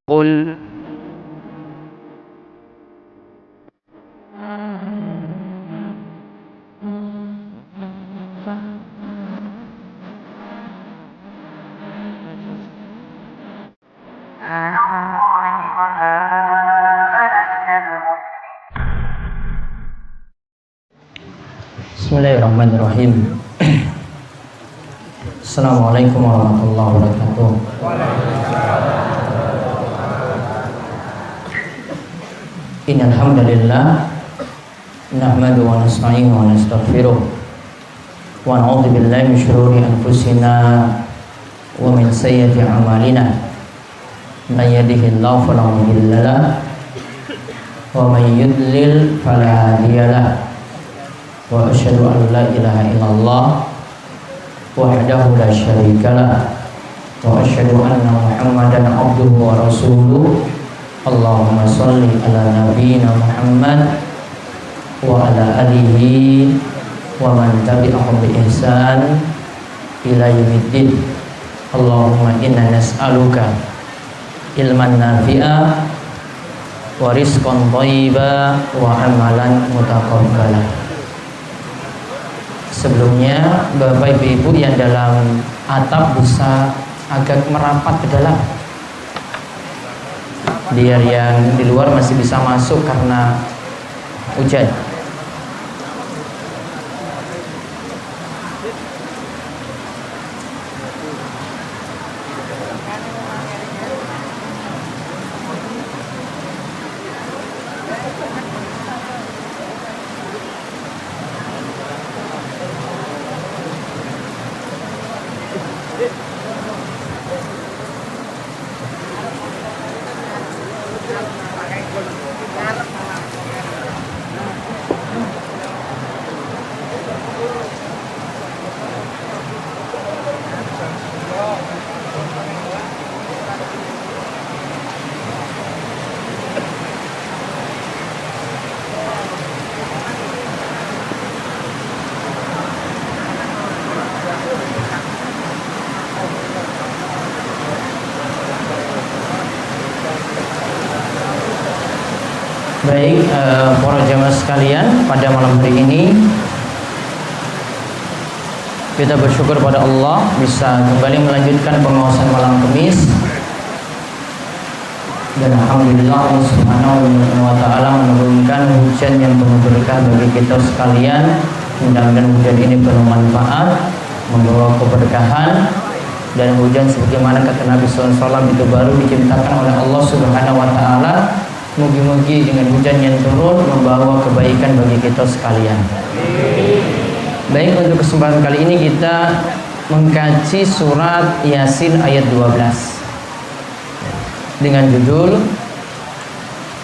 قل Bismillahirrahmanirrahim. Assalamualaikum warahmatullahi wabarakatuh. Innal hamdalillah nahmaduhu wa nasta'inuhu wa nastaghfiruh wa na'udzu billahi min shururi anfusina wa min sayyiati a'malina. May yahdihillahu fala mudilla lahu wa may yudlil fala hadiya lahu. Wa asyhadu an la ilaha illallah wahdahu la syarikalah wa asyhadu anna Muhammadan abduhu wa rasuluh. Allahumma sholli ala nabiyyina Muhammad wa ala alihi wa man tabi'ahum bi ihsan ila yaumiddin. Allahumma inna nas'aluka ilman nafi'a wa rizqan thayyiba wa amalan mutaqabbala. Sebelumnya Bapak Ibu yang dalam atap bisa agak merapat ke dalam, biar yang di luar masih bisa masuk karena hujan. Baik, para jamaah sekalian, pada malam hari ini kita bersyukur pada Allah bisa kembali melanjutkan pengawasan malam Kamis, dan alhamdulillah Allah Subhanahu wa taala menurunkan hujan yang penuh berkah bagi kita sekalian. Mudah-mudahan hujan ini penuh manfaat, membawa keberkahan, dan hujan sebagaimana kata Nabi SAW itu baru diciptakan oleh Allah Subhanahu wa taala. Mugi-mugi dengan hujan yang turun membawa kebaikan bagi kita sekalian. Baik, untuk kesempatan kali ini kita mengkaji surat Yasin ayat 12 dengan judul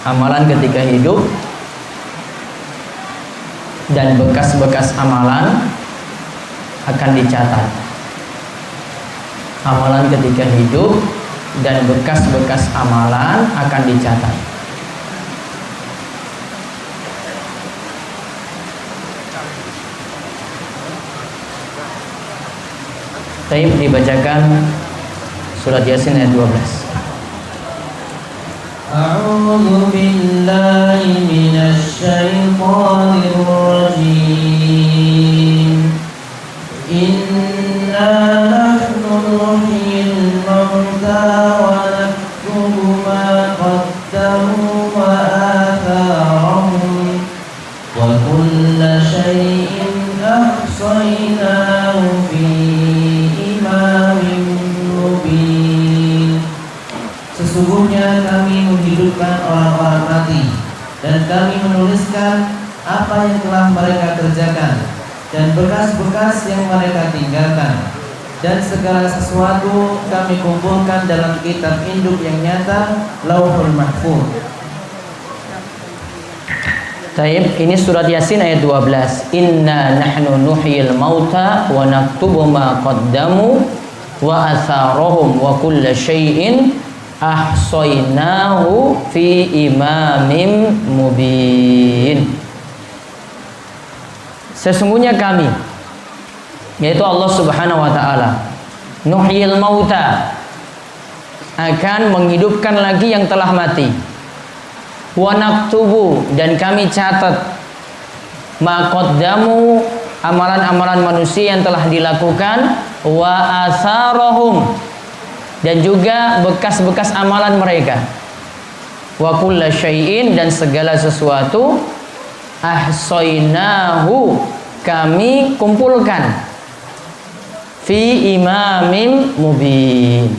Amalan Ketika Hidup, dan bekas-bekas amalan akan dicatat. Amalan ketika hidup dan bekas-bekas amalan akan dicatat. Baik, dibacakan surat Yasin ayat 12. A'udzu billahi minasy syaithanir rajim. Inna nahnu nuhyil mauta wa naktubu ma qaddamu wa atharahum wa kulla syai'in ahsaynahu fi Sesungguhnya kami menghidupkan orang-orang mati, dan kami menuliskan apa yang telah mereka kerjakan dan bekas-bekas yang mereka tinggalkan, dan segala sesuatu kami kumpulkan dalam kitab induk yang nyata, Lauhul Mahfuz. Taib, ini surat Yasin ayat 12. Inna nahnu nuhyil mauta wa naktubu ma qaddamu wa atharahum wa kulla syai'in ahsaynahu fi imamin mubin. Sesungguhnya kami, yaitu Allah Subhanahu wa taala, nuhyil mauta, akan menghidupkan lagi yang telah mati. Wa naktubu, dan kami catat ma qaddamu, amalan-amalan manusia yang telah dilakukan, wa atharahum, dan juga bekas-bekas amalan mereka. Wa kulla syai'in, dan segala sesuatu, ahsainahu, kami kumpulkan, fi imamin mubin,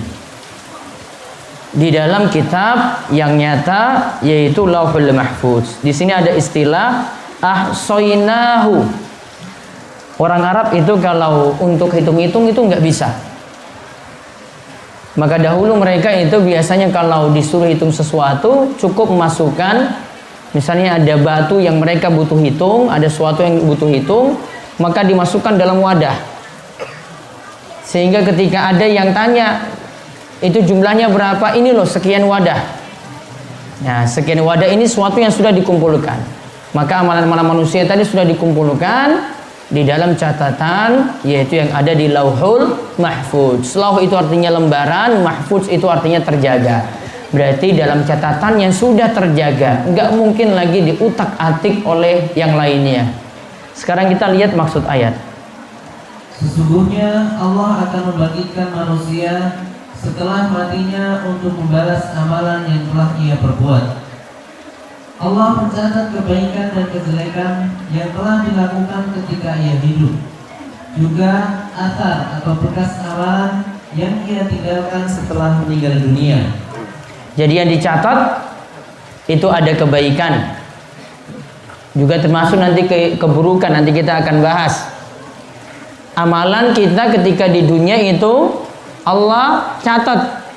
di dalam kitab yang nyata, yaitu Lauhul Mahfuz. Di sini ada istilah ahsainahu. Orang Arab itu kalau untuk hitung-hitung itu nggak bisa. Maka dahulu mereka itu biasanya kalau disuruh hitung sesuatu cukup memasukkan, misalnya ada batu yang mereka butuh hitung, ada sesuatu yang butuh hitung, maka dimasukkan dalam wadah. Sehingga ketika ada yang tanya, itu jumlahnya berapa? Ini loh sekian wadah. Nah, sekian wadah ini sesuatu yang sudah dikumpulkan. Maka amalan-amalan manusia tadi sudah dikumpulkan di dalam catatan, yaitu yang ada di Lauhul Mahfuz. Lauh itu artinya lembaran, Mahfuz itu artinya terjaga. Berarti dalam catatan yang sudah terjaga, nggak mungkin lagi diutak-atik oleh yang lainnya. Sekarang kita lihat maksud ayat. Sesungguhnya Allah akan membangkitkan manusia setelah matinya untuk membalas amalan yang telah ia perbuat. Allah mencatat kebaikan dan kejelekan yang telah dilakukan ketika ia hidup, juga athar atau bekas amalan yang ia tinggalkan setelah meninggal dunia. Jadi yang dicatat itu ada kebaikan, juga termasuk nanti keburukan. Nanti kita akan bahas amalan kita ketika di dunia itu Allah catat,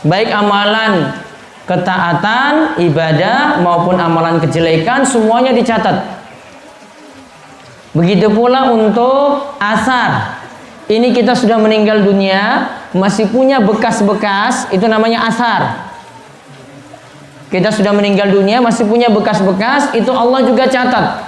baik amalan ketaatan, ibadah maupun amalan kejelekan, semuanya dicatat. Begitu pula untuk asar. Ini kita sudah meninggal dunia, masih punya bekas-bekas, itu namanya asar. Kita sudah meninggal dunia, masih punya bekas-bekas, itu Allah juga catat.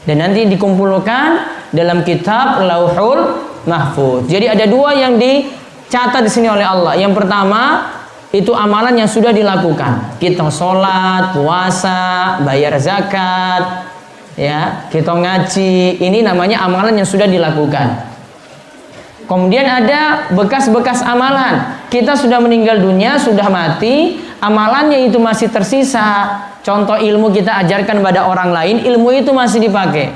Dan nanti dikumpulkan dalam kitab Lauhul Mahfuz. Jadi ada dua yang dicatat di sini oleh Allah. Yang pertama itu amalan yang sudah dilakukan. Kita sholat, puasa, bayar zakat, ya, kita ngaji. Ini namanya amalan yang sudah dilakukan. Kemudian ada bekas-bekas amalan. Kita sudah meninggal dunia, sudah mati, amalannya itu masih tersisa. Contoh ilmu kita ajarkan pada orang lain, ilmu itu masih dipakai.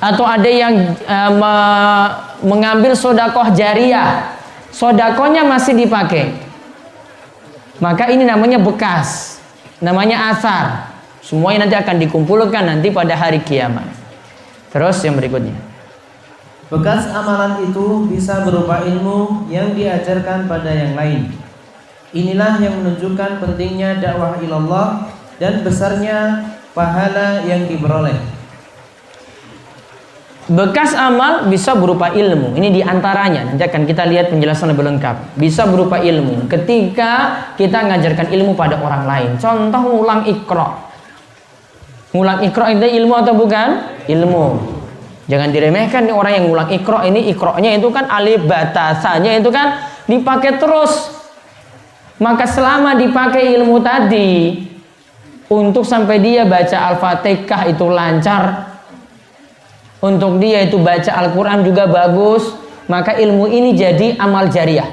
Atau ada yang mengambil sodakoh jariah, sodakohnya masih dipakai. Maka ini namanya bekas, namanya asar. Semuanya nanti akan dikumpulkan nanti pada hari kiamat. Terus yang berikutnya, bekas amalan itu bisa berupa ilmu yang diajarkan pada yang lain. Inilah yang menunjukkan pentingnya dakwah ilallah dan besarnya pahala yang diperoleh. Bekas amal bisa berupa ilmu. Ini diantaranya. Nanti akan kita lihat penjelasan lebih lengkap. Bisa berupa ilmu. Ketika kita mengajarkan ilmu pada orang lain. Contoh ngulang iqra. Ngulang iqra itu ilmu atau bukan? Ilmu. Jangan diremehkan nih orang yang ngulang iqra ini. Iqra-nya itu kan alif batasanya itu kan dipakai terus. Maka selama dipakai ilmu tadi, untuk sampai dia baca Al-Fatihah itu lancar, untuk dia itu baca Al-Quran juga bagus, maka ilmu ini jadi amal jariah.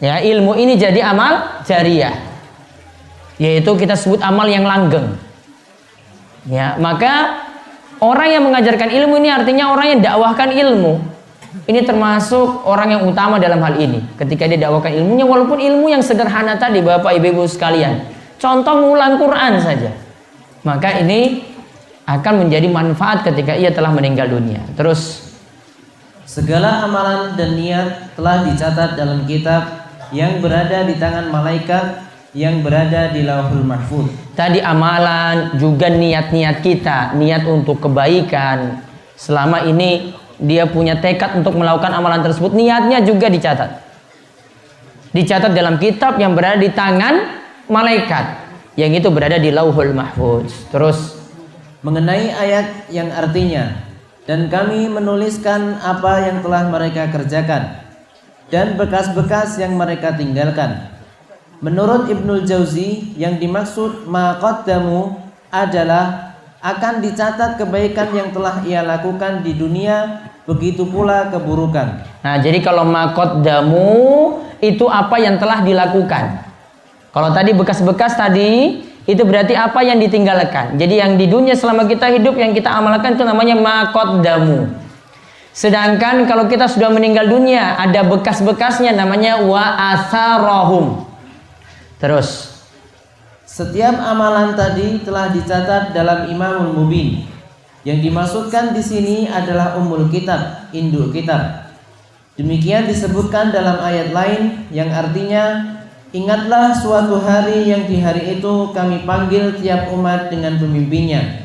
Ya, ilmu ini jadi amal jariah, yaitu kita sebut amal yang langgeng. Ya, maka orang yang mengajarkan ilmu ini artinya orang yang dakwahkan ilmu. Ini termasuk orang yang utama dalam hal ini. Ketika dia dakwahkan ilmunya, walaupun ilmu yang sederhana tadi, Bapak Ibu sekalian, contoh ngulang Quran saja, maka ini akan menjadi manfaat ketika ia telah meninggal dunia. Terus, segala amalan dan niat telah dicatat dalam kitab yang berada di tangan malaikat yang berada di Lauhul Mahfuz. Tadi amalan juga niat-niat kita, niat untuk kebaikan. Selama ini dia punya tekad untuk melakukan amalan tersebut, niatnya juga dicatat. Dicatat dalam kitab yang berada di tangan malaikat, yang itu berada di Lauhul Mahfuz. Terus, mengenai ayat yang artinya, dan kami menuliskan apa yang telah mereka kerjakan, dan bekas-bekas yang mereka tinggalkan. Menurut Ibnul Jauzi, yang dimaksud ma qaddamu adalah akan dicatat kebaikan yang telah ia lakukan di dunia, begitu pula keburukan. Nah, jadi kalau ma qaddamu itu apa yang telah dilakukan. Kalau tadi bekas-bekas tadi itu berarti apa yang ditinggalkan. Jadi yang di dunia selama kita hidup yang kita amalkan itu namanya ma qaddamu. Sedangkan kalau kita sudah meninggal dunia ada bekas-bekasnya namanya wa atharahum. Terus setiap amalan tadi telah dicatat dalam Imamul Mubin. Yang dimaksudkan di sini adalah Ummul Kitab, induk kitab. Demikian disebutkan dalam ayat lain yang artinya, ingatlah suatu hari yang di hari itu kami panggil tiap umat dengan pemimpinnya.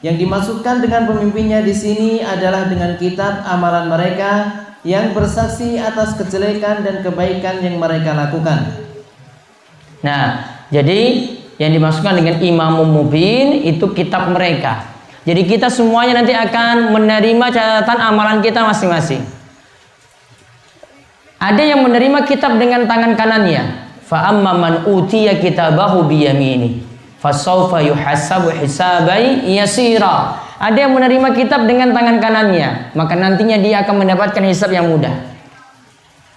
Yang dimaksudkan dengan pemimpinnya di sini adalah dengan kitab amalan mereka yang bersaksi atas kejelekan dan kebaikan yang mereka lakukan. Nah, jadi yang dimaksudkan dengan Imamul Mubin itu kitab mereka. Jadi kita semuanya nanti akan menerima catatan amalan kita masing-masing. Ada yang menerima kitab dengan tangan kanannya. Fa amma man utiya kitabahu bi yamini fasawfa yuhasabu hisaban yasira. Ada yang menerima kitab dengan tangan kanannya, maka nantinya dia akan mendapatkan hisab yang mudah.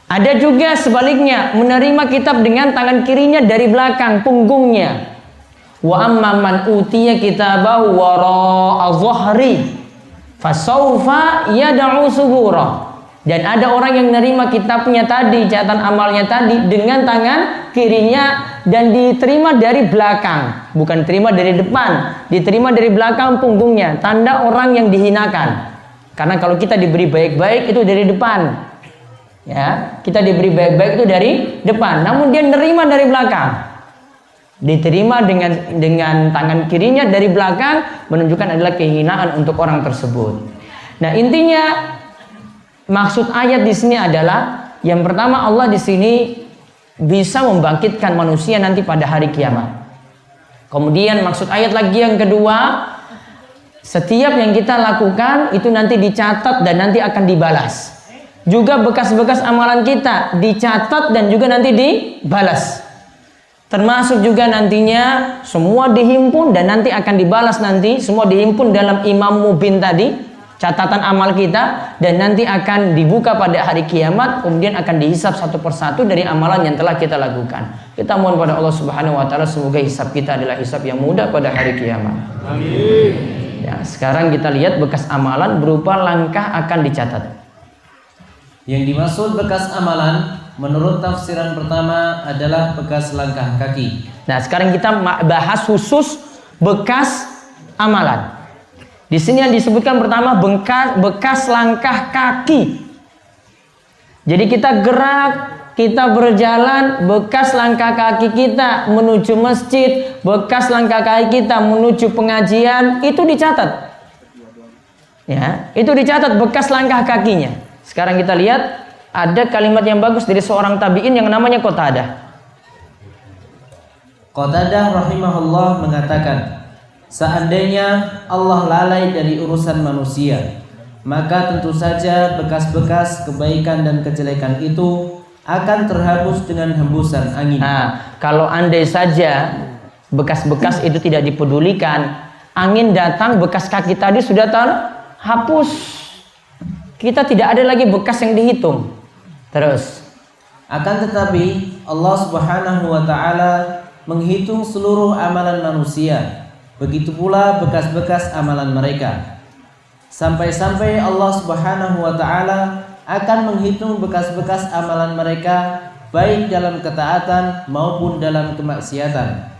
Ada juga sebaliknya, menerima kitab dengan tangan kirinya dari belakang punggungnya. Wa amma man utiya kitabahu wara'a dhahri fasawfa yad'u subura. Dan ada orang yang menerima kitabnya tadi, catatan amalnya tadi dengan tangan kirinya dan diterima dari belakang, bukan diterima dari depan, diterima dari belakang punggungnya, tanda orang yang dihinakan. Karena kalau kita diberi baik-baik itu dari depan. Ya, kita diberi baik-baik itu dari depan, namun dia nerima dari belakang. Diterima dengan tangan kirinya dari belakang, menunjukkan adalah kehinaan untuk orang tersebut. Nah, intinya maksud ayat di sini adalah yang pertama, Allah di sini bisa membangkitkan manusia nanti pada hari kiamat. Kemudian maksud ayat lagi yang kedua, setiap yang kita lakukan itu nanti dicatat dan nanti akan dibalas. Juga bekas-bekas amalan kita dicatat dan juga nanti dibalas. Termasuk juga nantinya semua dihimpun dan nanti akan dibalas nanti. Semua dihimpun dalam Imam Mubin tadi, catatan amal kita, dan nanti akan dibuka pada hari kiamat. Kemudian akan dihisab satu persatu dari amalan yang telah kita lakukan. Kita mohon pada Allah Subhanahu wa taala semoga hisab kita adalah hisab yang mudah pada hari kiamat. Amin. Ya, sekarang kita lihat bekas amalan berupa langkah akan dicatat. Yang dimaksud bekas amalan menurut tafsiran pertama adalah bekas langkah kaki. Nah, sekarang kita bahas khusus bekas amalan. Di sini yang disebutkan pertama bekas langkah kaki. Jadi kita gerak, kita berjalan, bekas langkah kaki kita menuju masjid, bekas langkah kaki kita menuju pengajian, itu dicatat. Ya, itu dicatat bekas langkah kakinya. Sekarang kita lihat ada kalimat yang bagus dari seorang tabi'in yang namanya Qatadah. Qatadah rahimahullah mengatakan, seandainya Allah lalai dari urusan manusia, maka tentu saja bekas-bekas kebaikan dan kejelekan itu akan terhapus dengan hembusan angin. Nah, kalau andai saja bekas-bekas itu tidak dipedulikan, angin datang, bekas kaki tadi sudah terhapus. Kita tidak ada lagi bekas yang dihitung. Terus, akan tetapi Allah Subhanahu wa taala menghitung seluruh amalan manusia. Begitu pula bekas-bekas amalan mereka. Sampai-sampai Allah Subhanahu wa taala akan menghitung bekas-bekas amalan mereka baik dalam ketaatan maupun dalam kemaksiatan.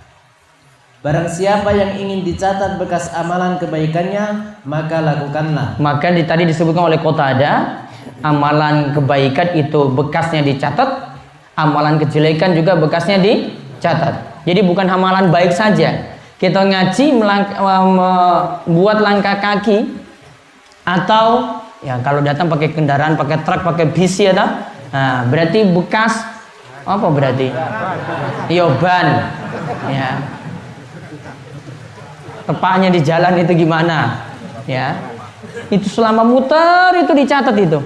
Barang siapa yang ingin dicatat bekas amalan kebaikannya, maka lakukanlah. Maka tadi disebutkan oleh Qatadah, amalan kebaikan itu bekasnya dicatat, amalan kejelekan juga bekasnya dicatat. Jadi bukan amalan baik saja. Kita ngaji buat langkah kaki, atau ya kalau datang pakai kendaraan, pakai truk, pakai bis ya, nah, berarti bekas apa berarti? Iya, ban. Ya. Tepaknya di jalan itu gimana? Ya. Itu selama muter itu dicatat itu.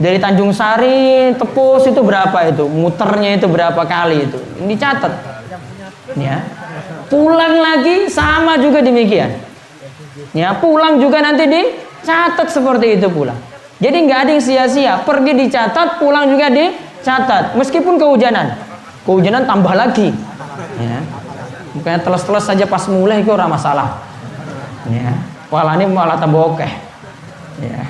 Dari Tanjung Sari, Tepus itu berapa itu? Muternya itu berapa kali itu? Dicatat. Ya. Pulang lagi sama juga demikian. Ya, pulang juga nanti dicatat seperti itu pula. Jadi nggak ada yang sia-sia. Pergi dicatat, pulang juga dicatat. Meskipun kehujanan. Kehujanan tambah lagi. Ya. Bukannya teles-teles saja pas mulai itu ora masalah. Ya. Walane malah tambokeh. Ya.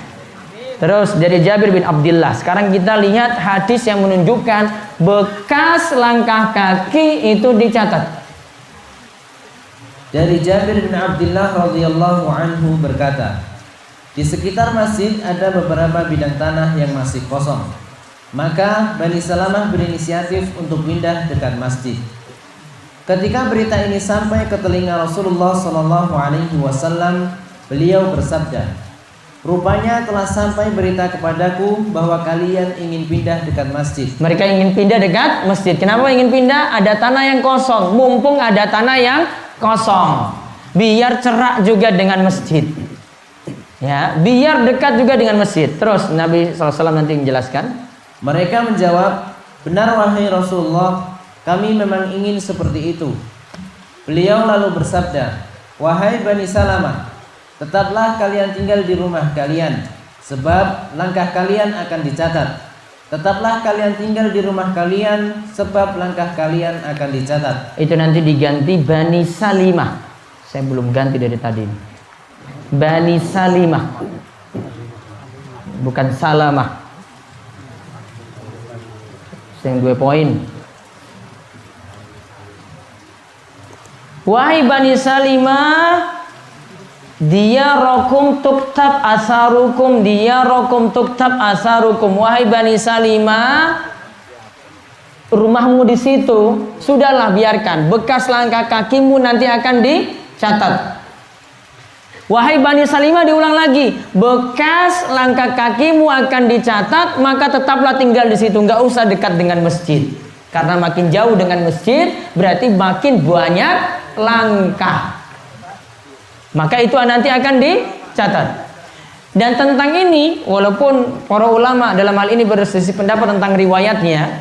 Terus dari Jabir bin Abdullah. Sekarang kita lihat hadis yang menunjukkan bekas langkah kaki itu dicatat. Dari Jabir bin Abdullah radhiyallahu anhu berkata, di sekitar masjid ada beberapa bidang tanah yang masih kosong. Maka Bani Salamah berinisiatif untuk pindah dekat masjid. Ketika berita ini sampai ke telinga Rasulullah sallallahu alaihi wasallam, beliau bersabda, rupanya telah sampai berita kepadaku bahwa kalian ingin pindah dekat masjid. Mereka ingin pindah dekat masjid. Kenapa ingin pindah? Ada tanah yang kosong. Mumpung ada tanah yang kosong, biar cerak juga dengan masjid. Ya, biar dekat juga dengan masjid. Terus Nabi SAW nanti menjelaskan. Mereka menjawab, benar wahai Rasulullah, kami memang ingin seperti itu. Beliau lalu bersabda, wahai Bani Salamah, tetaplah kalian tinggal di rumah kalian, sebab langkah kalian akan dicatat. Tetaplah kalian tinggal di rumah kalian, sebab langkah kalian akan dicatat. Itu nanti diganti Bani Salimah. Saya belum ganti dari tadi. Bani Salimah, bukan Salamah. Yang 2 poin. Wahai Bani Salimah, diyarakum tuktab asarukum, diyarakum tuktab asarukum. Wahai Bani Salimah, rumahmu di situ, sudahlah biarkan. Bekas langkah kakimu nanti akan dicatat. Wahai Bani Salimah, diulang lagi, bekas langkah kakimu akan dicatat, maka tetaplah tinggal di situ, nggak usah dekat dengan masjid. Karena makin jauh dengan masjid, berarti makin banyak langkah. Maka itu nanti akan dicatat. Dan tentang ini, walaupun para ulama dalam hal ini berselisih pendapat tentang riwayatnya,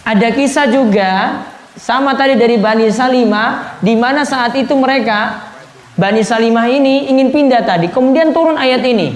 ada kisah juga sama tadi dari Bani Salimah, di mana saat itu mereka Bani Salimah ini ingin pindah tadi, kemudian turun ayat ini.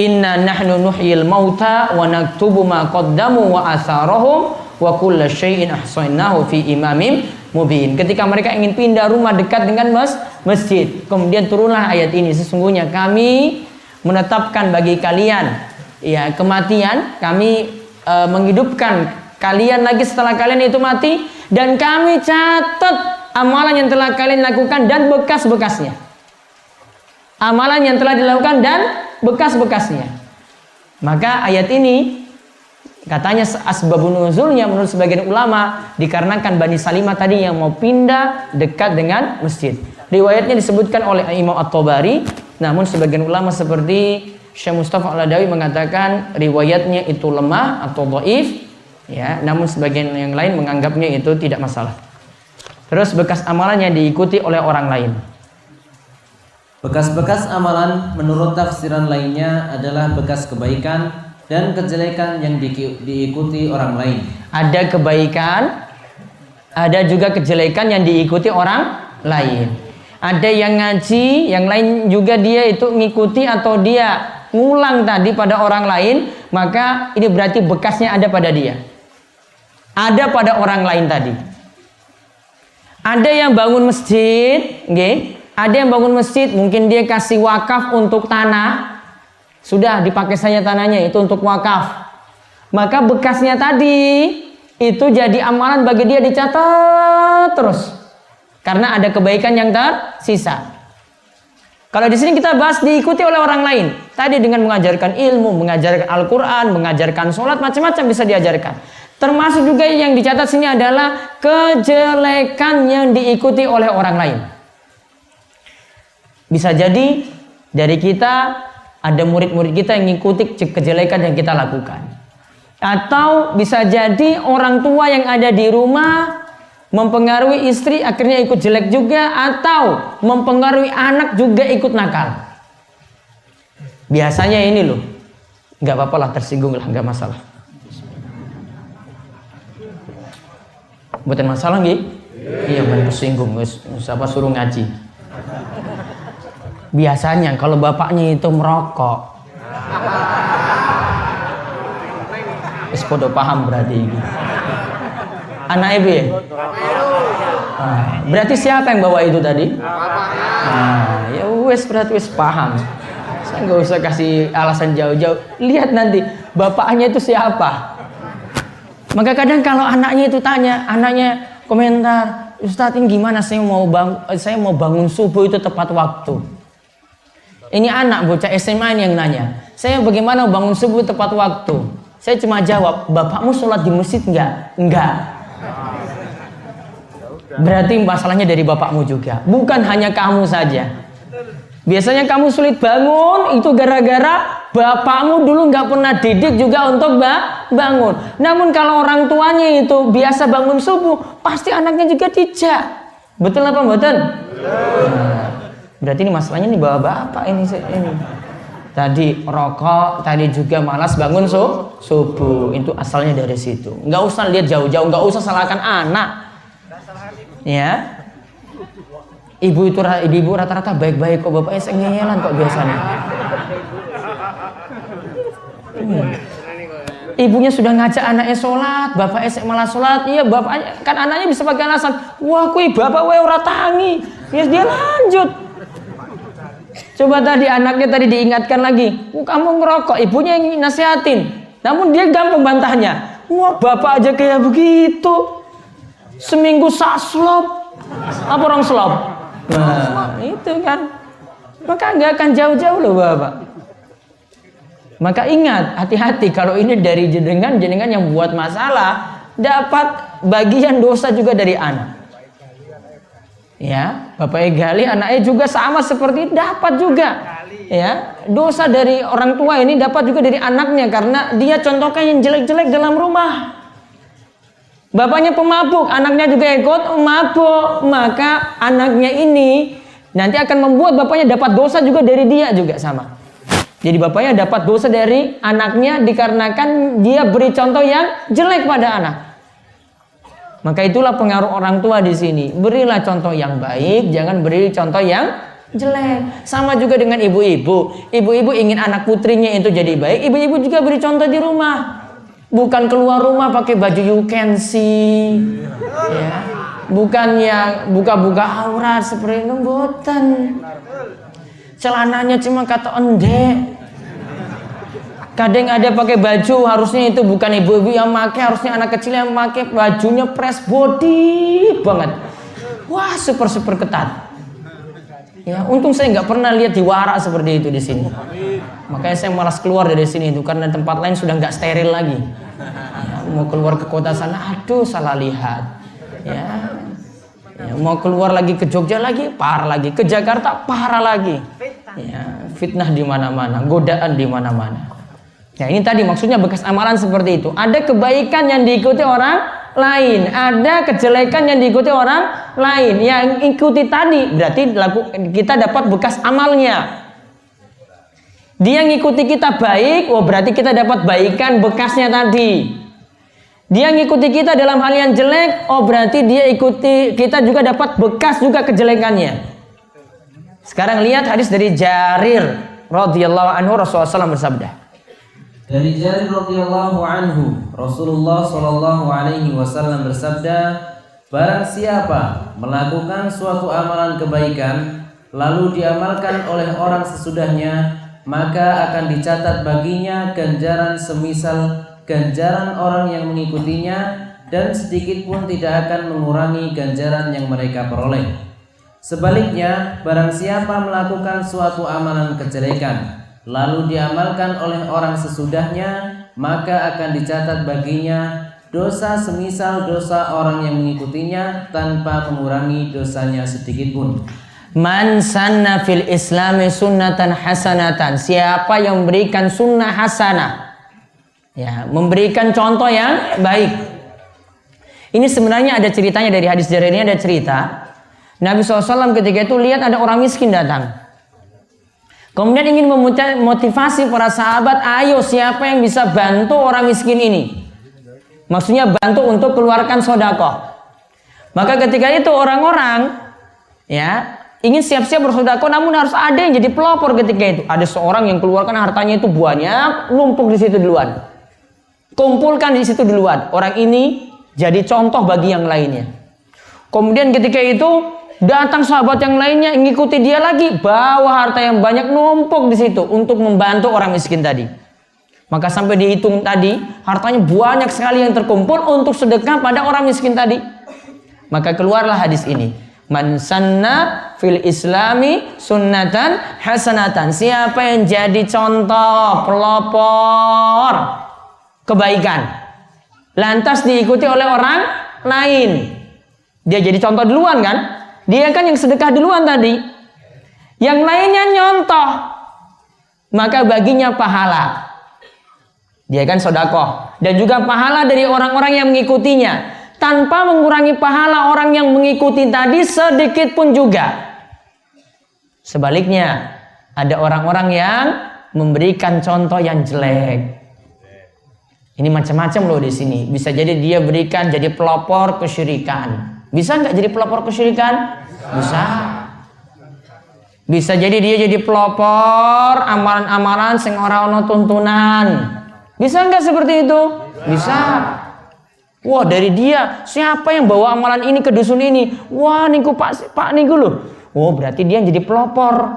Inna nahnu nuhyil mauta wa naktubu ma qaddamu wa atharahum wa kulla syai'in ahsaynahu fi imamin mubin. Ketika mereka ingin pindah rumah dekat dengan masjid, kemudian turunlah ayat ini. Sesungguhnya kami menetapkan bagi kalian ya kematian, kami menghidupkan kalian lagi setelah kalian itu mati, dan kami catat amalan yang telah kalian lakukan dan bekas-bekasnya. Amalan yang telah dilakukan dan bekas-bekasnya. Maka ayat ini katanya asbabun nuzulnya menurut sebagian ulama dikarenakan Bani Salimah tadi yang mau pindah dekat dengan masjid. Riwayatnya disebutkan oleh Imam At-Tabari, namun sebagian ulama seperti Syekh Mustafa Al-Adawi mengatakan riwayatnya itu lemah atau dhaif, ya, namun sebagian yang lain menganggapnya itu tidak masalah. Terus bekas amalannya diikuti oleh orang lain. Bekas-bekas amalan menurut tafsiran lainnya adalah bekas kebaikan dan kejelekan yang diikuti orang lain. Ada kebaikan, ada juga kejelekan yang diikuti orang lain. Ada yang ngaji, yang lain juga dia itu ngikuti atau dia ngulang tadi pada orang lain, maka ini berarti bekasnya ada pada dia. Ada pada orang lain tadi. Ada yang bangun masjid, okay? Ada yang bangun masjid, mungkin dia kasih wakaf untuk tanah, sudah dipakai saja tanahnya itu untuk wakaf. Maka bekasnya tadi itu jadi amalan bagi dia, dicatat terus, karena ada kebaikan yang tersisa. Kalau di sini kita bahas diikuti oleh orang lain, tadi dengan mengajarkan ilmu, mengajarkan Al-Quran, mengajarkan sholat, macam-macam bisa diajarkan. Termasuk juga yang dicatat sini adalah kejelekan yang diikuti oleh orang lain. Bisa jadi dari kita ada murid-murid kita yang mengikuti kejelekan yang kita lakukan. Atau bisa jadi orang tua yang ada di rumah mempengaruhi istri akhirnya ikut jelek juga, atau mempengaruhi anak juga ikut nakal. Biasanya ini loh, Nggak apa-apa lah, tersinggung lah, nggak masalah. Bukan masalah nggih? Iya, bener tersinggung, siapa suruh ngaji. Biasanya kalau bapaknya itu merokok, podo paham berarti ini. Anak ibu ya? Berarti siapa yang bawa itu tadi? Ya wes, berarti wes paham. Saya nggak usah kasih alasan jauh-jauh. Lihat nanti bapaknya itu siapa. Maka kadang kalau anaknya itu tanya, anaknya komentar, Ustadz ini gimana? Saya mau bangun subuh itu tepat waktu. Ini anak bocah SMA ini yang nanya. Saya bagaimana bangun subuh tepat waktu? Saya cuma jawab, bapakmu sholat di masjid enggak? Enggak. Berarti masalahnya dari bapakmu juga. Bukan hanya kamu saja. Biasanya kamu sulit bangun, itu gara-gara bapakmu dulu nggak pernah didik juga untuk bangun. Namun kalau orang tuanya itu biasa bangun subuh, pasti anaknya juga dijak. Betul apa betul? Berarti ini masalahnya nih bapak ini. Tadi rokok, tadi juga malas bangun subuh. Itu asalnya dari situ. Nggak usah lihat jauh-jauh, nggak usah salahkan anak. Ya, ibu rata-rata baik-baik kok, bapaknya sengelan kok biasanya. Ibunya sudah ngajak anaknya sholat, bapaknya malah sholat. Iya, bapaknya kan anaknya bisa pakai alasan, wah kui bapak wae ora tangi. Ya dia lanjut. Coba tadi anaknya tadi diingatkan lagi, kamu ngerokok, ibunya yang nasihatin. Namun dia gampang bantahnya, wah bapak aja kayak begitu. Seminggu saslop, apa orang slop? Nah, itu kan. Maka nggak akan jauh-jauh loh bapak. Maka ingat, hati-hati kalau ini dari jenengan yang buat masalah, dapat bagian dosa juga dari anak. Ya, bapaknya gali, anaknya juga sama seperti itu, dapat juga. Ya, dosa dari orang tua ini dapat juga dari anaknya karena dia contohkan yang jelek-jelek dalam rumah. Bapaknya pemabuk, anaknya juga ikut mabuk, maka anaknya ini nanti akan membuat bapaknya dapat dosa juga dari dia juga sama. Jadi bapaknya dapat dosa dari anaknya dikarenakan dia beri contoh yang jelek pada anak. Maka itulah pengaruh orang tua di sini. Berilah contoh yang baik, jangan beri contoh yang jelek. Sama juga dengan ibu-ibu. Ibu-ibu ingin anak putrinya itu jadi baik, ibu-ibu juga beri contoh di rumah. Bukan keluar rumah pakai baju you can see. Ya. Bukan yang buka-buka aurat seperti itu, mboten. Celananya cuma kata endek. Kadang ada pakai baju, harusnya itu bukan ibu-ibu yang pakai, harusnya anak kecil yang pakai, bajunya press body banget. Wah, super ketat. Ya, untung saya nggak pernah lihat di Wara seperti itu di sini. Makanya saya malas keluar dari sini itu karena tempat lain sudah nggak steril lagi. Ya, mau keluar ke kota sana, aduh salah lihat. Ya, mau keluar lagi ke Jogja lagi, parah lagi. Ke Jakarta, parah lagi. Ya, fitnah di mana-mana, godaan di mana-mana. Ya, ini tadi maksudnya bekas amalan seperti itu. Ada kebaikan yang diikuti orang lain, ada kejelekan yang diikuti orang lain. Yang ikuti tadi berarti kita dapat bekas amalnya. Dia ngikuti kita baik, oh berarti kita dapat baikan bekasnya tadi. Dia ngikuti kita dalam hal yang jelek, oh berarti dia ikuti kita juga dapat bekas juga kejelekannya. Sekarang lihat hadis dari Jarir radhiyallahu anhu, Rasulullah SAW bersabda. Dari Jarir radhiyallahu anhu, Rasulullah sallallahu alaihi wasallam bersabda, barang siapa melakukan suatu amalan kebaikan lalu diamalkan oleh orang sesudahnya, maka akan dicatat baginya ganjaran semisal ganjaran orang yang mengikutinya dan sedikit pun tidak akan mengurangi ganjaran yang mereka peroleh. Sebaliknya, barang siapa melakukan suatu amalan kejelekan lalu diamalkan oleh orang sesudahnya, maka akan dicatat baginya dosa semisal dosa orang yang mengikutinya tanpa mengurangi dosanya sedikit pun. Man sanna fil islami sunnatan hasanatan. Siapa yang memberikan sunnah hasanah, ya, memberikan contoh yang baik. Ini sebenarnya ada ceritanya dari hadis Jarir ini, ada cerita Nabi SAW ketika itu lihat ada orang miskin datang. Kemudian ingin memotivasi para sahabat, ayo siapa yang bisa bantu orang miskin ini? Maksudnya bantu untuk keluarkan sedekah. Maka ketika itu orang-orang ya ingin siap-siap bersedekah, namun harus ada yang jadi pelopor ketika itu. Ada seorang yang keluarkan hartanya itu banyak, numpuk di situ duluan. Kumpulkan di situ duluan. Orang ini jadi contoh bagi yang lainnya. Kemudian ketika itu datang sahabat yang lainnya mengikuti dia lagi, bawa harta yang banyak numpuk di situ untuk membantu orang miskin tadi. Maka sampai dihitung tadi, hartanya banyak sekali yang terkumpul untuk sedekah pada orang miskin tadi. Maka keluarlah hadis ini. Man sanna fil islami sunnatan hasanatan. Siapa yang jadi contoh, pelopor kebaikan, lantas diikuti oleh orang lain, dia jadi contoh duluan kan? Dia kan yang sedekah duluan tadi. Yang lainnya nyontoh, maka baginya pahala. Dia kan sedekah dan juga pahala dari orang-orang yang mengikutinya, tanpa mengurangi pahala orang yang mengikuti tadi sedikit pun juga. Sebaliknya, ada orang-orang yang memberikan contoh yang jelek. Ini macam-macam loh di sini. Bisa jadi dia berikan jadi pelopor kesyirikan. Bisa nggak jadi pelopor kesyirikan? Bisa. Bisa jadi dia jadi pelopor amalan-amalan sing ora ono tuntunan. Bisa nggak seperti itu? Bisa. Wah, dari dia siapa yang bawa amalan ini ke dusun ini? Wah, niku Pak niku loh. Oh, berarti dia yang jadi pelopor.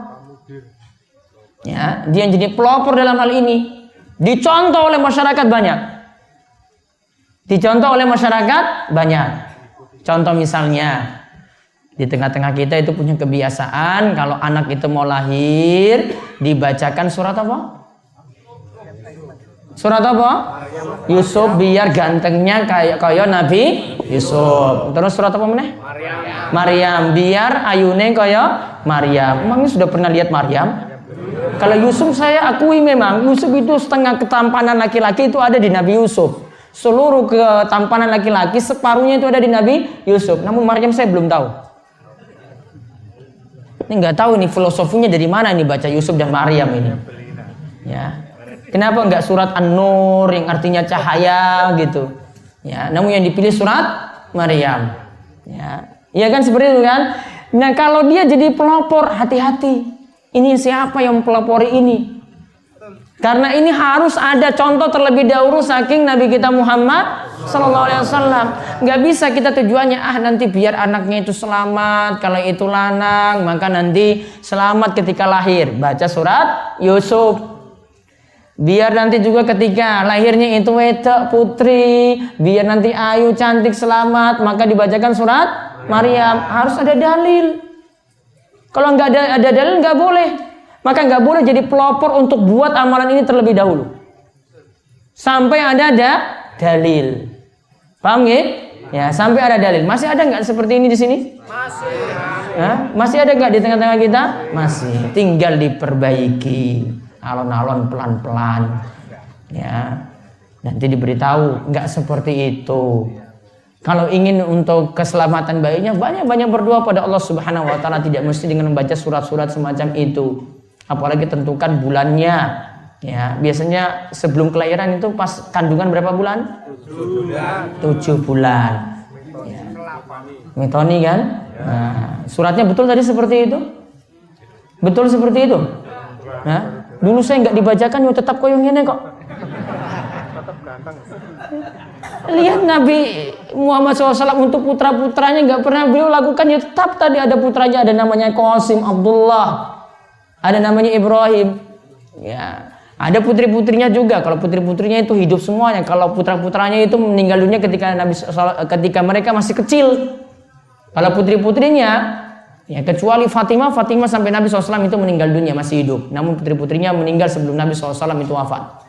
Ya, dia yang jadi pelopor dalam hal ini. Dicontoh oleh masyarakat banyak. Dicontoh oleh masyarakat banyak. Contoh misalnya, di tengah-tengah kita itu punya kebiasaan kalau anak itu mau lahir dibacakan surat apa? Surat apa? Yusuf biar gantengnya kayak Nabi Yusuf. Terus surat apa meneh? Maryam biar ayune kayak Maryam. Emangnya sudah pernah lihat Maryam? Kalau Yusuf saya akui memang Yusuf itu setengah ketampanan laki-laki itu ada di Nabi Yusuf. Seluruh ketampanan laki-laki separuhnya itu ada di Nabi Yusuf. Namun Maryam saya belum tahu. Ini nggak tahu ini filosofinya dari mana ini baca Yusuf dan Maryam ini. Ya. Kenapa nggak surat An-Nur yang artinya cahaya gitu? Ya. Namun yang dipilih surat Maryam. Ya. Iya kan seperti itu kan? Nah kalau dia jadi pelopor, hati-hati. Ini siapa yang pelopori ini? Karena ini harus ada contoh terlebih dahulu saking Nabi kita Muhammad Sallallahu Alaihi Wasallam. Nggak bisa kita tujuannya nanti biar anaknya itu selamat. Kalau itu lanang maka nanti selamat ketika lahir. Baca surat Yusuf. Biar nanti juga ketika lahirnya itu wedok putri, biar nanti ayu cantik selamat, maka dibacakan surat Maryam. Harus ada dalil. Kalau nggak ada dalil nggak boleh. Maka nggak boleh jadi pelopor untuk buat amalan ini terlebih dahulu. Sampai ada dalil. Paham ya? Ya, sampai ada dalil. Masih ada nggak seperti ini di sini? Masih. Masih ada nggak di tengah-tengah kita? Masih. Tinggal diperbaiki. Alon-alon pelan-pelan. Ya. Nanti diberitahu nggak seperti itu. Kalau ingin untuk keselamatan bayinya, banyak-banyak berdoa pada Allah Subhanahu wa taala, tidak mesti dengan membaca surat-surat semacam itu. Apalagi tentukan bulannya. Ya, biasanya sebelum kelahiran itu pas kandungan berapa bulan? 7 bulan. Ya. Mitoni kan? Nah, suratnya betul tadi seperti itu? Betul seperti itu? Nah, dulu saya nggak dibacakan, yo tetap koyong ini kok. Lihat Nabi Muhammad SAW untuk putra-putranya nggak pernah beliau lakukan, ya tetap tadi ada putranya, ada namanya Qasim, Abdullah, ada namanya Ibrahim, ya ada putri-putrinya juga. Kalau putri-putrinya itu hidup semuanya, kalau putra-putranya itu meninggal dunia ketika mereka masih kecil. Kalau putri-putrinya, ya kecuali Fatimah sampai Nabi SAW itu meninggal dunia masih hidup. Namun putri-putrinya meninggal sebelum Nabi SAW itu wafat.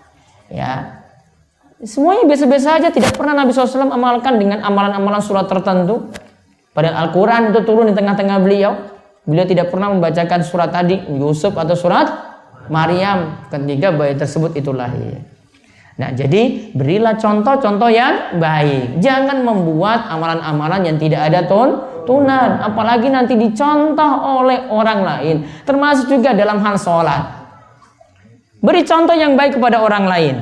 Ya. Semuanya biasa-biasa saja, tidak pernah Nabi SAW amalkan dengan amalan-amalan surat tertentu. Padahal Al-Quran itu turun di tengah-tengah beliau. Beliau tidak pernah membacakan surat tadi, Yusuf atau surat Maryam ketika bayi tersebut itu lahir. Nah, jadi berilah contoh-contoh yang baik. Jangan membuat amalan-amalan yang tidak ada tuntunan. Apalagi nanti dicontoh oleh orang lain. Termasuk juga dalam hal sholat. Beri contoh yang baik kepada orang lain.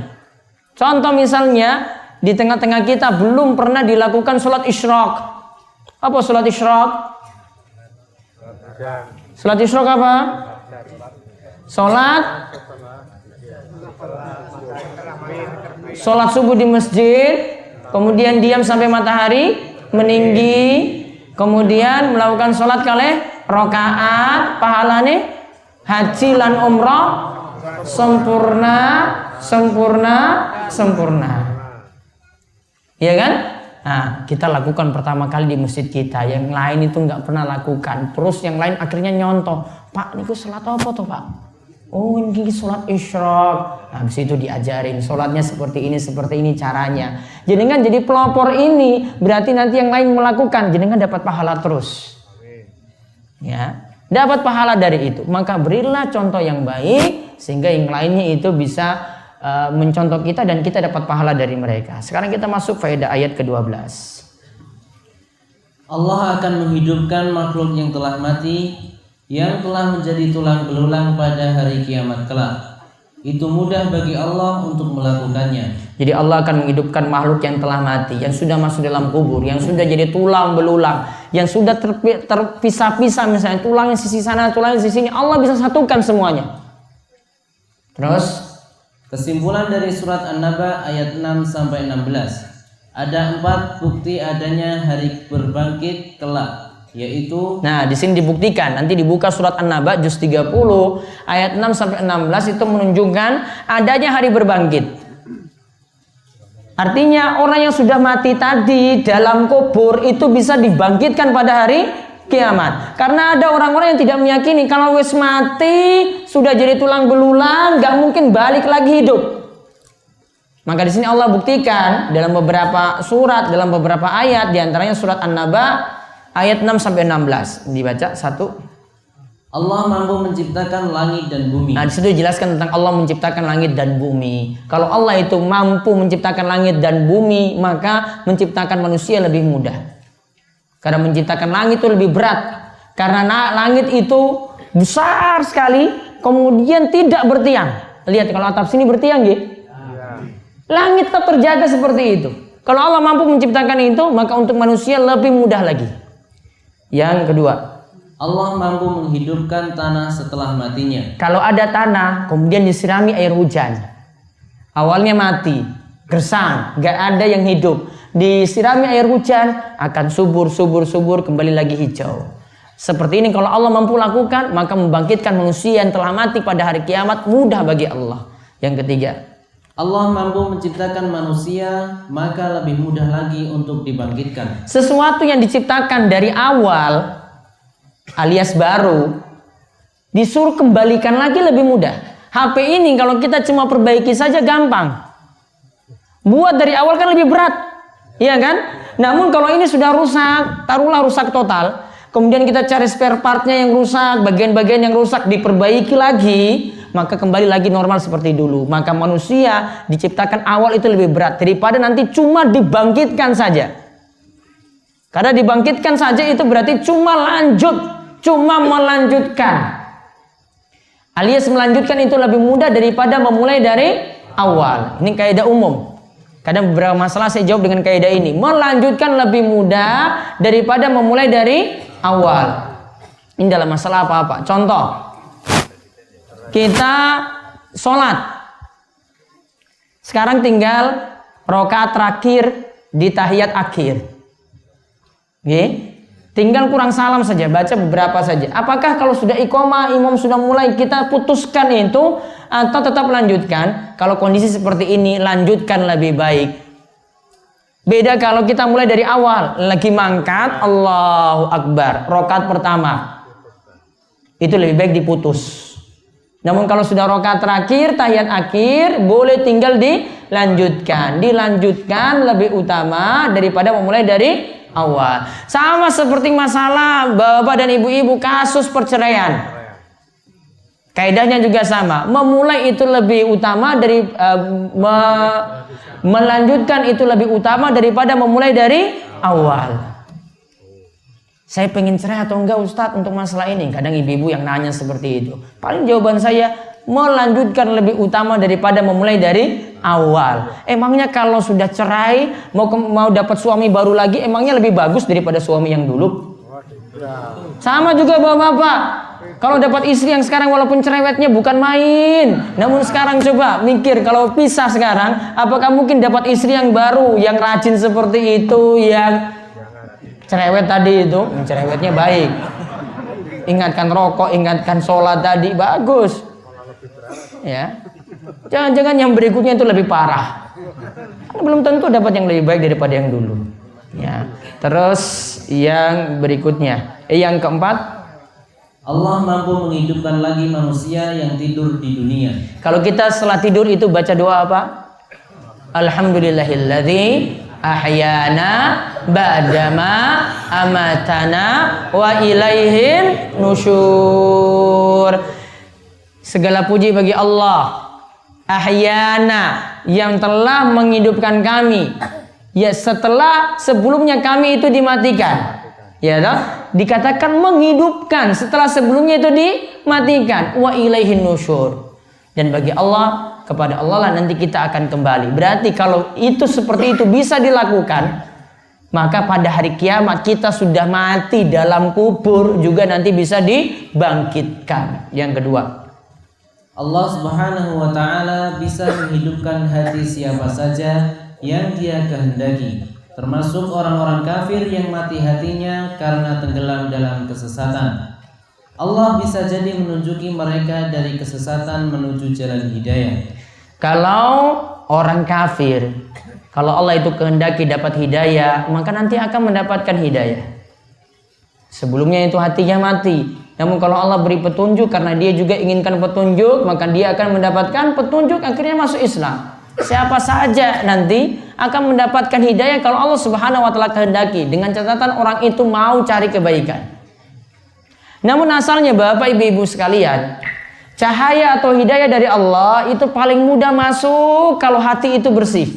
Contoh misalnya, di tengah-tengah kita belum pernah dilakukan sholat isyraq. Apa sholat isyraq? Sholat isyraq apa? Sholat subuh di masjid, kemudian diam sampai matahari meninggi, kemudian melakukan sholat kalih rakaat, pahalane haji lan umrah sempurna. Iya kan? Nah, kita lakukan pertama kali di masjid kita, yang lain itu nggak pernah lakukan. Terus yang lain akhirnya nyontoh, Pak, niku sholat apa tuh Pak? Oh, ini sholat isyraq. Nah, habis itu diajarin sholatnya seperti ini caranya. Jenengan jadi pelopor ini, berarti nanti yang lain melakukan, jenengan dapat pahala terus. Ya, dapat pahala dari itu. Maka berilah contoh yang baik sehingga yang lainnya itu bisa mencontoh kita dan kita dapat pahala dari mereka. Sekarang kita masuk faedah ayat ke-12. Allah akan menghidupkan makhluk yang telah mati, yang telah menjadi tulang belulang pada hari kiamat kelak. Itu mudah bagi Allah untuk melakukannya. Jadi Allah akan menghidupkan makhluk yang telah mati, yang sudah masuk dalam kubur, yang sudah jadi tulang belulang, yang sudah terpisah-pisah, misalnya tulangnya sisi sana, tulangnya sisi sini, Allah bisa satukan semuanya. Terus kesimpulan dari surat An-Naba ayat 6-16. Ada 4 bukti adanya hari berbangkit kelak, yaitu, nah di sini dibuktikan, nanti dibuka surat An-Naba juz 30 ayat 6-16 itu menunjukkan adanya hari berbangkit. Artinya orang yang sudah mati tadi dalam kubur itu bisa dibangkitkan pada hari kiamat. Karena ada orang-orang yang tidak meyakini kalau wis mati sudah jadi tulang belulang, nggak mungkin balik lagi hidup. Maka di sini Allah buktikan dalam beberapa surat, dalam beberapa ayat, diantaranya surat An-Naba ayat 6-16. Dibaca satu. Allah mampu menciptakan langit dan bumi. Nah, di situ dijelaskan tentang Allah menciptakan langit dan bumi. Kalau Allah itu mampu menciptakan langit dan bumi, maka menciptakan manusia lebih mudah. Karena menciptakan langit itu lebih berat. Karena langit itu besar sekali, kemudian tidak bertiang. Lihat kalau atap sini bertiang, ya. Langit tetap terjaga seperti itu. Kalau Allah mampu menciptakan itu, maka untuk manusia lebih mudah lagi. Yang kedua, Allah mampu menghidupkan tanah setelah matinya. Kalau ada tanah, kemudian disirami air hujan, awalnya mati, gersang, gak ada yang hidup, disirami air hujan, akan subur, kembali lagi hijau. Seperti ini kalau Allah mampu lakukan, maka membangkitkan manusia yang telah mati pada hari kiamat mudah bagi Allah. Yang ketiga, Allah mampu menciptakan manusia, maka lebih mudah lagi untuk dibangkitkan. Sesuatu yang diciptakan dari awal alias baru, disuruh kembalikan lagi lebih mudah. HP ini kalau kita cuma perbaiki saja gampang. Buat dari awal kan lebih berat, iya kan? Namun kalau ini sudah rusak, taruhlah rusak total, kemudian kita cari spare partnya yang rusak, bagian-bagian yang rusak diperbaiki lagi, maka kembali lagi normal seperti dulu. Maka manusia diciptakan awal itu lebih berat daripada nanti cuma dibangkitkan saja. Karena dibangkitkan saja itu berarti cuma melanjutkan. Alias melanjutkan itu lebih mudah daripada memulai dari awal. Ini kaidah umum. Kadang beberapa masalah saya jawab dengan kaidah ini. Melanjutkan lebih mudah daripada memulai dari awal. Ini dalam masalah apa-apa. Contoh, kita sholat. Sekarang tinggal rakaat terakhir di tahiyat akhir. Oke? Tinggal kurang salam saja, baca beberapa saja. Apakah kalau sudah iqomah, imam sudah mulai, kita putuskan itu atau tetap lanjutkan? Kalau kondisi seperti ini, lanjutkan lebih baik. Beda kalau kita mulai dari awal, lagi mangkat, Allahu Akbar, rakaat pertama. Itu lebih baik diputus. Namun kalau sudah rakaat terakhir, tahiyat akhir, boleh tinggal dilanjutkan. Dilanjutkan lebih utama daripada memulai dari awal. Sama seperti masalah bapak dan ibu-ibu kasus perceraian. Kaidahnya juga sama. Memulai itu lebih utama dari melanjutkan itu lebih utama daripada memulai dari awal. Saya pengen cerai atau enggak Ustadz untuk masalah ini? Kadang ibu-ibu yang nanya seperti itu. Paling jawaban saya, melanjutkan lebih utama daripada memulai dari awal. Emangnya kalau sudah cerai mau dapat suami baru lagi, emangnya lebih bagus daripada suami yang dulu? Sama juga bapak-bapak, kalau dapat istri yang sekarang walaupun cerewetnya bukan main, namun sekarang coba mikir kalau pisah sekarang, apakah mungkin dapat istri yang baru yang rajin seperti itu, yang cerewet tadi itu, cerewetnya baik, ingatkan rokok, ingatkan sholat tadi, bagus. Ya, jangan-jangan yang berikutnya itu lebih parah. Belum tentu dapat yang lebih baik daripada yang dulu. Ya, terus yang berikutnya, yang keempat, Allah mampu menghidupkan lagi manusia yang tidur di dunia. kalau kita setelah tidur itu baca doa apa? Alhamdulillahilladzi ahyana ba'dama amatana wa ilaihin nusyur. Segala puji bagi Allah, ahyana, yang telah menghidupkan kami, ya setelah sebelumnya kami itu dimatikan. Ya toh? Dikatakan menghidupkan setelah sebelumnya itu dimatikan. Wa ilaihin nusyur. Dan bagi Allah, kepada Allah lah nanti kita akan kembali. Berarti kalau itu seperti itu bisa dilakukan, maka pada hari kiamat kita sudah mati dalam kubur juga nanti bisa dibangkitkan. Yang kedua, Allah Subhanahu wa taala bisa menghidupkan hati siapa saja yang Dia kehendaki, termasuk orang-orang kafir yang mati hatinya karena tenggelam dalam kesesatan. Allah bisa jadi menunjuki mereka dari kesesatan menuju jalan hidayah. kalau orang kafir, kalau Allah itu kehendaki dapat hidayah, maka nanti akan mendapatkan hidayah. Sebelumnya itu hatinya mati. Namun kalau Allah beri petunjuk karena dia juga inginkan petunjuk, maka dia akan mendapatkan petunjuk, akhirnya masuk Islam. Siapa saja nanti akan mendapatkan hidayah kalau Allah Subhanahu wa taala kehendaki, dengan catatan orang itu mau cari kebaikan. Namun asalnya Bapak Ibu sekalian, cahaya atau hidayah dari Allah itu paling mudah masuk kalau hati itu bersih.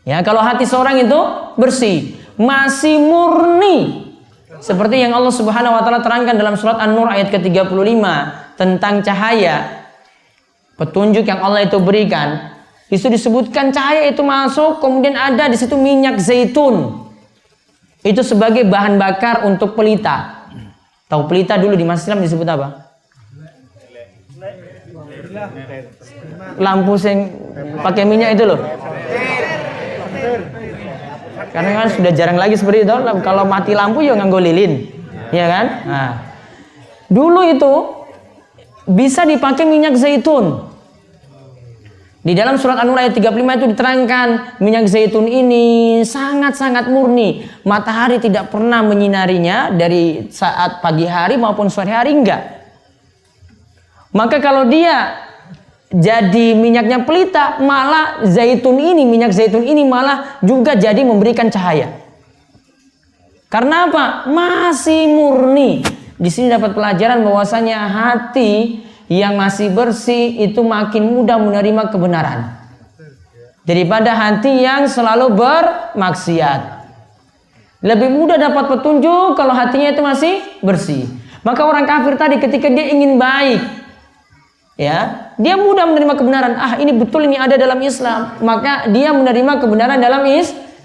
Ya, kalau hati seorang itu bersih, masih murni. Seperti yang Allah Subhanahu wa taala terangkan dalam surat An-Nur ayat ke-35 tentang cahaya. Petunjuk yang Allah itu berikan. Itu disebutkan cahaya itu masuk, kemudian ada di situ minyak zaitun. Itu sebagai bahan bakar untuk pelita. Tahu pelita dulu di Masjid Islam disebut apa? Lampu yang pakai minyak itu loh. Karena kan sudah jarang lagi seperti itu. Kalau mati lampu ya nganggo lilin, ya kan? Nah, dulu itu bisa dipakai minyak zaitun. Di dalam surat An-Nur ayat 35 itu diterangkan minyak zaitun ini sangat-sangat murni. Matahari tidak pernah menyinarinya dari saat pagi hari maupun sore hari, enggak. Maka kalau dia jadi minyaknya pelita, malah minyak zaitun ini malah juga jadi memberikan cahaya. Karena apa? Masih murni. Di sini dapat pelajaran bahwasanya hati yang masih bersih itu makin mudah menerima kebenaran daripada hati yang selalu bermaksiat. Lebih mudah dapat petunjuk kalau hatinya itu masih bersih. Maka orang kafir tadi ketika dia ingin baik, ya, dia mudah menerima kebenaran. Ah, ini betul, ini ada dalam Islam. Maka dia menerima kebenaran dalam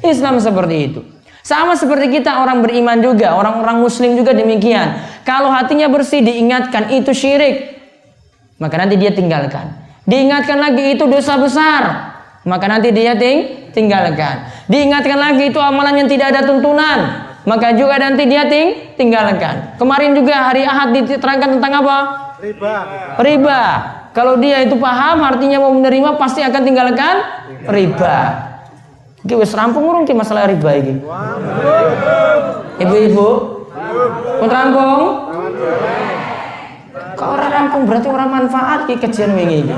Islam seperti itu. Sama seperti kita orang beriman juga, orang-orang muslim juga demikian. Kalau hatinya bersih diingatkan itu syirik, maka nanti dia tinggalkan. Diingatkan lagi itu dosa besar, maka nanti dia tinggalkan. Diingatkan lagi itu amalan yang tidak ada tuntunan, maka juga nanti dia tinggalkan. Kemarin juga hari Ahad diterangkan tentang apa? Riba. Kalau dia itu paham artinya mau menerima, pasti akan tinggalkan riba. Iki wis rampung urung ki masalah riba iki. Ibu-ibu, pun rampung? Kok orang rampung berarti orang manfaat ki kajian wingi iki.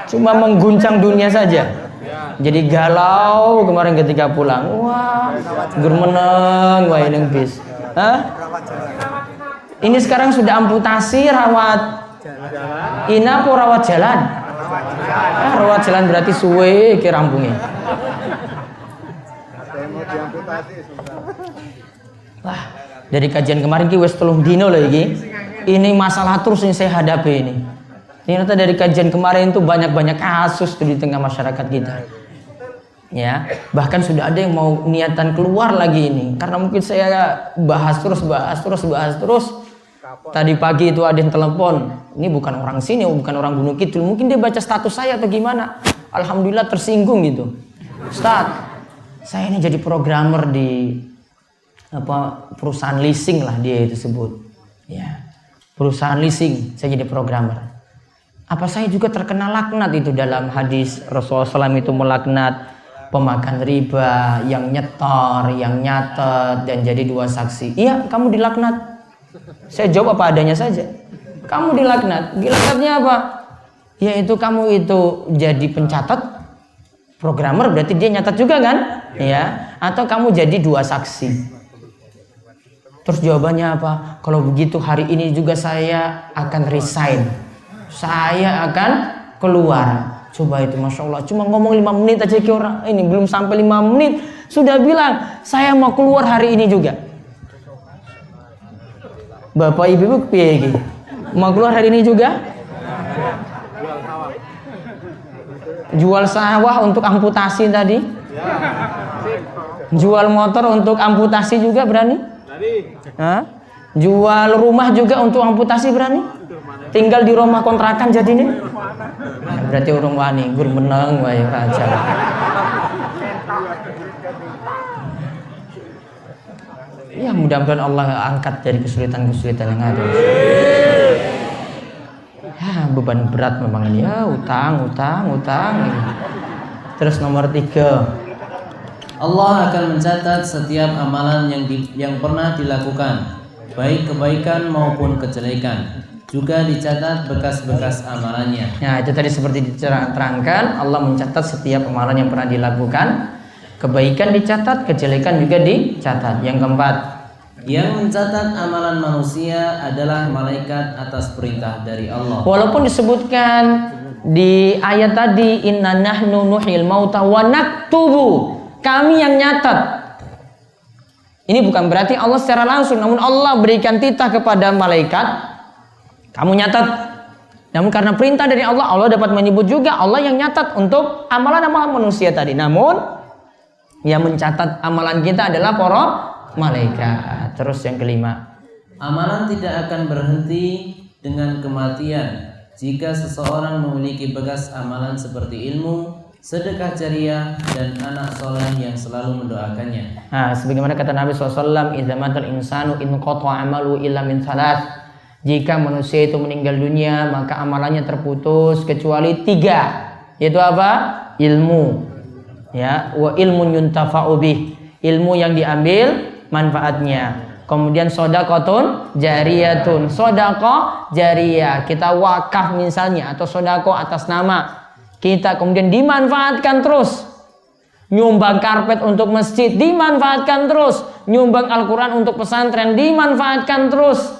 Cuma mengguncang dunia saja. Jadi galau kemarin ketika pulang. Wah, gur meneng wae ning bis. Hah? Ini sekarang sudah amputasi, rawat inap atau rawat jalan? Rawat jalan berarti suwe ke rampungnya. Wah, dari kajian kemarin ki wis 3 dino lho iki. Ini masalah terus yang saya hadapi ini. Ternyata dari kajian kemarin tuh banyak-banyak kasus tuh di tengah masyarakat kita. Ya, bahkan sudah ada yang mau niatan keluar lagi ini. Karena mungkin saya bahas terus. Tadi pagi itu ada yang telepon. Ini bukan orang sini, bukan orang Gunung Kidul. Mungkin dia baca status saya atau gimana. Alhamdulillah tersinggung gitu. Ustaz, saya ini jadi programmer di perusahaan leasing lah dia itu sebut. Ya, perusahaan leasing, saya jadi programmer. Apa saya juga terkena laknat itu dalam hadis Rasulullah SAW itu melaknat pemakan riba, yang nyetor, yang nyatet, dan jadi 2 saksi. Iya, kamu dilaknat. Saya jawab apa adanya saja. Kamu dilaknat. Dilaknatnya apa? Yaitu kamu itu jadi pencatat, programmer berarti dia nyatat juga kan? Ya. Atau kamu jadi 2 saksi. Terus jawabannya apa? Kalau begitu hari ini juga saya akan resign. Saya akan keluar. Coba itu, Masya Allah, cuma ngomong 5 menit aja ke orang ini, belum sampai 5 menit sudah bilang saya mau keluar hari ini juga. Bapak ibu piye iki? Mau keluar hari ini juga? Jual sawah untuk amputasi tadi? Jual motor untuk amputasi juga berani? Hah? Jual rumah juga untuk amputasi berani? Tinggal di rumah kontrakan jadi nih? Ya, berarti urung wani, gur meneng wae raja. Ya mudah-mudahan Allah angkat dari kesulitan-kesulitan yang ada. Ya beban berat memang ini ya, utang. Terus nomor 3. Allah akan mencatat setiap amalan yang pernah dilakukan, baik kebaikan maupun kejelekan. Juga dicatat bekas-bekas amalannya. Nah itu tadi seperti diterangkan, Allah mencatat setiap amalan yang pernah dilakukan. Kebaikan dicatat, kejelekan juga dicatat. Yang keempat, yang mencatat amalan manusia adalah malaikat atas perintah dari Allah. Walaupun disebutkan di ayat tadi, inna nahnu nuhyil mauta wa naktubu, kami yang nyatat. Ini bukan berarti Allah secara langsung, namun Allah berikan titah kepada malaikat, kamu nyatat. Namun karena perintah dari Allah, Allah dapat menyebut juga Allah yang nyatat untuk amalan-amalan manusia tadi. Namun yang mencatat amalan kita adalah para malaikat. Terus yang kelima, amalan tidak akan berhenti dengan kematian jika seseorang memiliki bekas amalan seperti ilmu, sedekah jariah, dan anak soleh yang selalu mendoakannya. Nah, sebagaimana kata Nabi SAW, idza matal insanu in qata'a amalu illa min thalath. Jika manusia itu meninggal dunia, maka amalannya terputus kecuali 3. Yaitu apa? Ilmu. Ya, wa ilmun yuntafa'u bih. Ilmu yang diambil manfaatnya. Kemudian shadaqatun jariyatun. Shadaqah jariyah, kita wakaf misalnya, atau shadaqah atas nama kita, kemudian dimanfaatkan terus. Nyumbang karpet untuk masjid dimanfaatkan terus. Nyumbang Al-Quran untuk pesantren dimanfaatkan terus.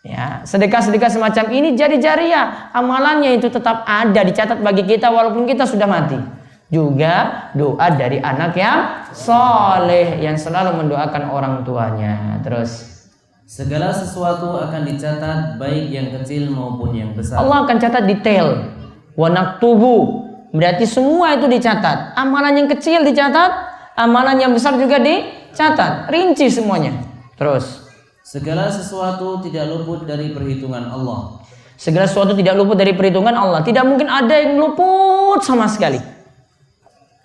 Ya, sedekah-sedekah semacam ini jadi jariyah, amalannya itu tetap ada, dicatat bagi kita walaupun kita sudah mati. Juga doa dari anak yang soleh yang selalu mendoakan orang tuanya. Terus segala sesuatu akan dicatat, baik yang kecil maupun yang besar. Allah akan catat detail. Wa naktubu, berarti semua itu dicatat. Amalan yang kecil dicatat, amalan yang besar juga dicatat, rinci semuanya. Terus segala sesuatu tidak luput dari perhitungan Allah. Segala sesuatu tidak luput dari perhitungan Allah. Tidak mungkin ada yang luput sama sekali.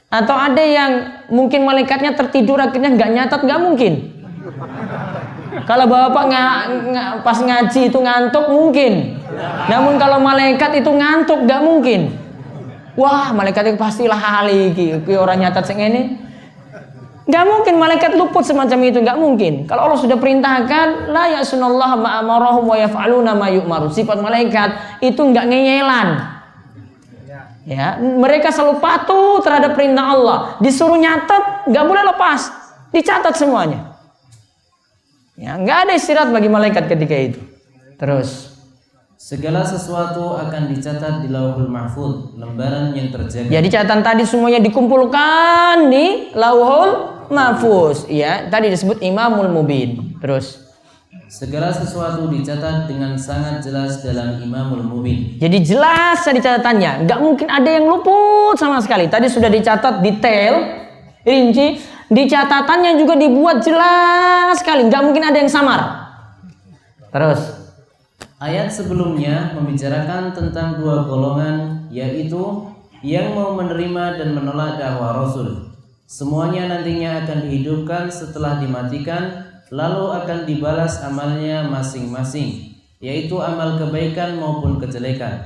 Atau ada yang mungkin malaikatnya tertidur akhirnya nggak nyatat, nggak mungkin. Kalau bapak pas ngaji itu ngantuk mungkin. Namun kalau malaikat itu ngantuk nggak mungkin. Wah, malaikat itu pastilah ahli orang nyatat sing ini. Nggak mungkin malaikat luput semacam itu, nggak mungkin. Kalau Allah sudah perintahkan, la ya'sunallaha ma amarahum wa yaf'aluna ma yu'maru. Sifat malaikat itu nggak ngeyelan. Ya, mereka selalu patuh terhadap perintah Allah. Disuruh nyatat, nggak boleh lepas, dicatat semuanya. Ya, nggak ada istirahat bagi malaikat ketika itu. Terus segala sesuatu akan dicatat di Lauhul Mahfuz, lembaran yang terjaga. Jadi catatan tadi semuanya dikumpulkan di Lauhul Mahfuz. Ya, tadi disebut Imamul Mubin. Terus Segala sesuatu dicatat dengan sangat jelas dalam Imamul Mubin. Jadi jelas di catatannya, nggak mungkin ada yang luput sama sekali. Tadi sudah dicatat detail, rinci, di catatannya juga dibuat jelas sekali, nggak mungkin ada yang samar. Terus, Ayat sebelumnya membicarakan tentang dua golongan, yaitu yang mau menerima dan menolak dakwah Rasul. Semuanya nantinya akan dihidupkan setelah dimatikan, lalu akan dibalas amalnya masing-masing, yaitu amal kebaikan maupun kejelekan.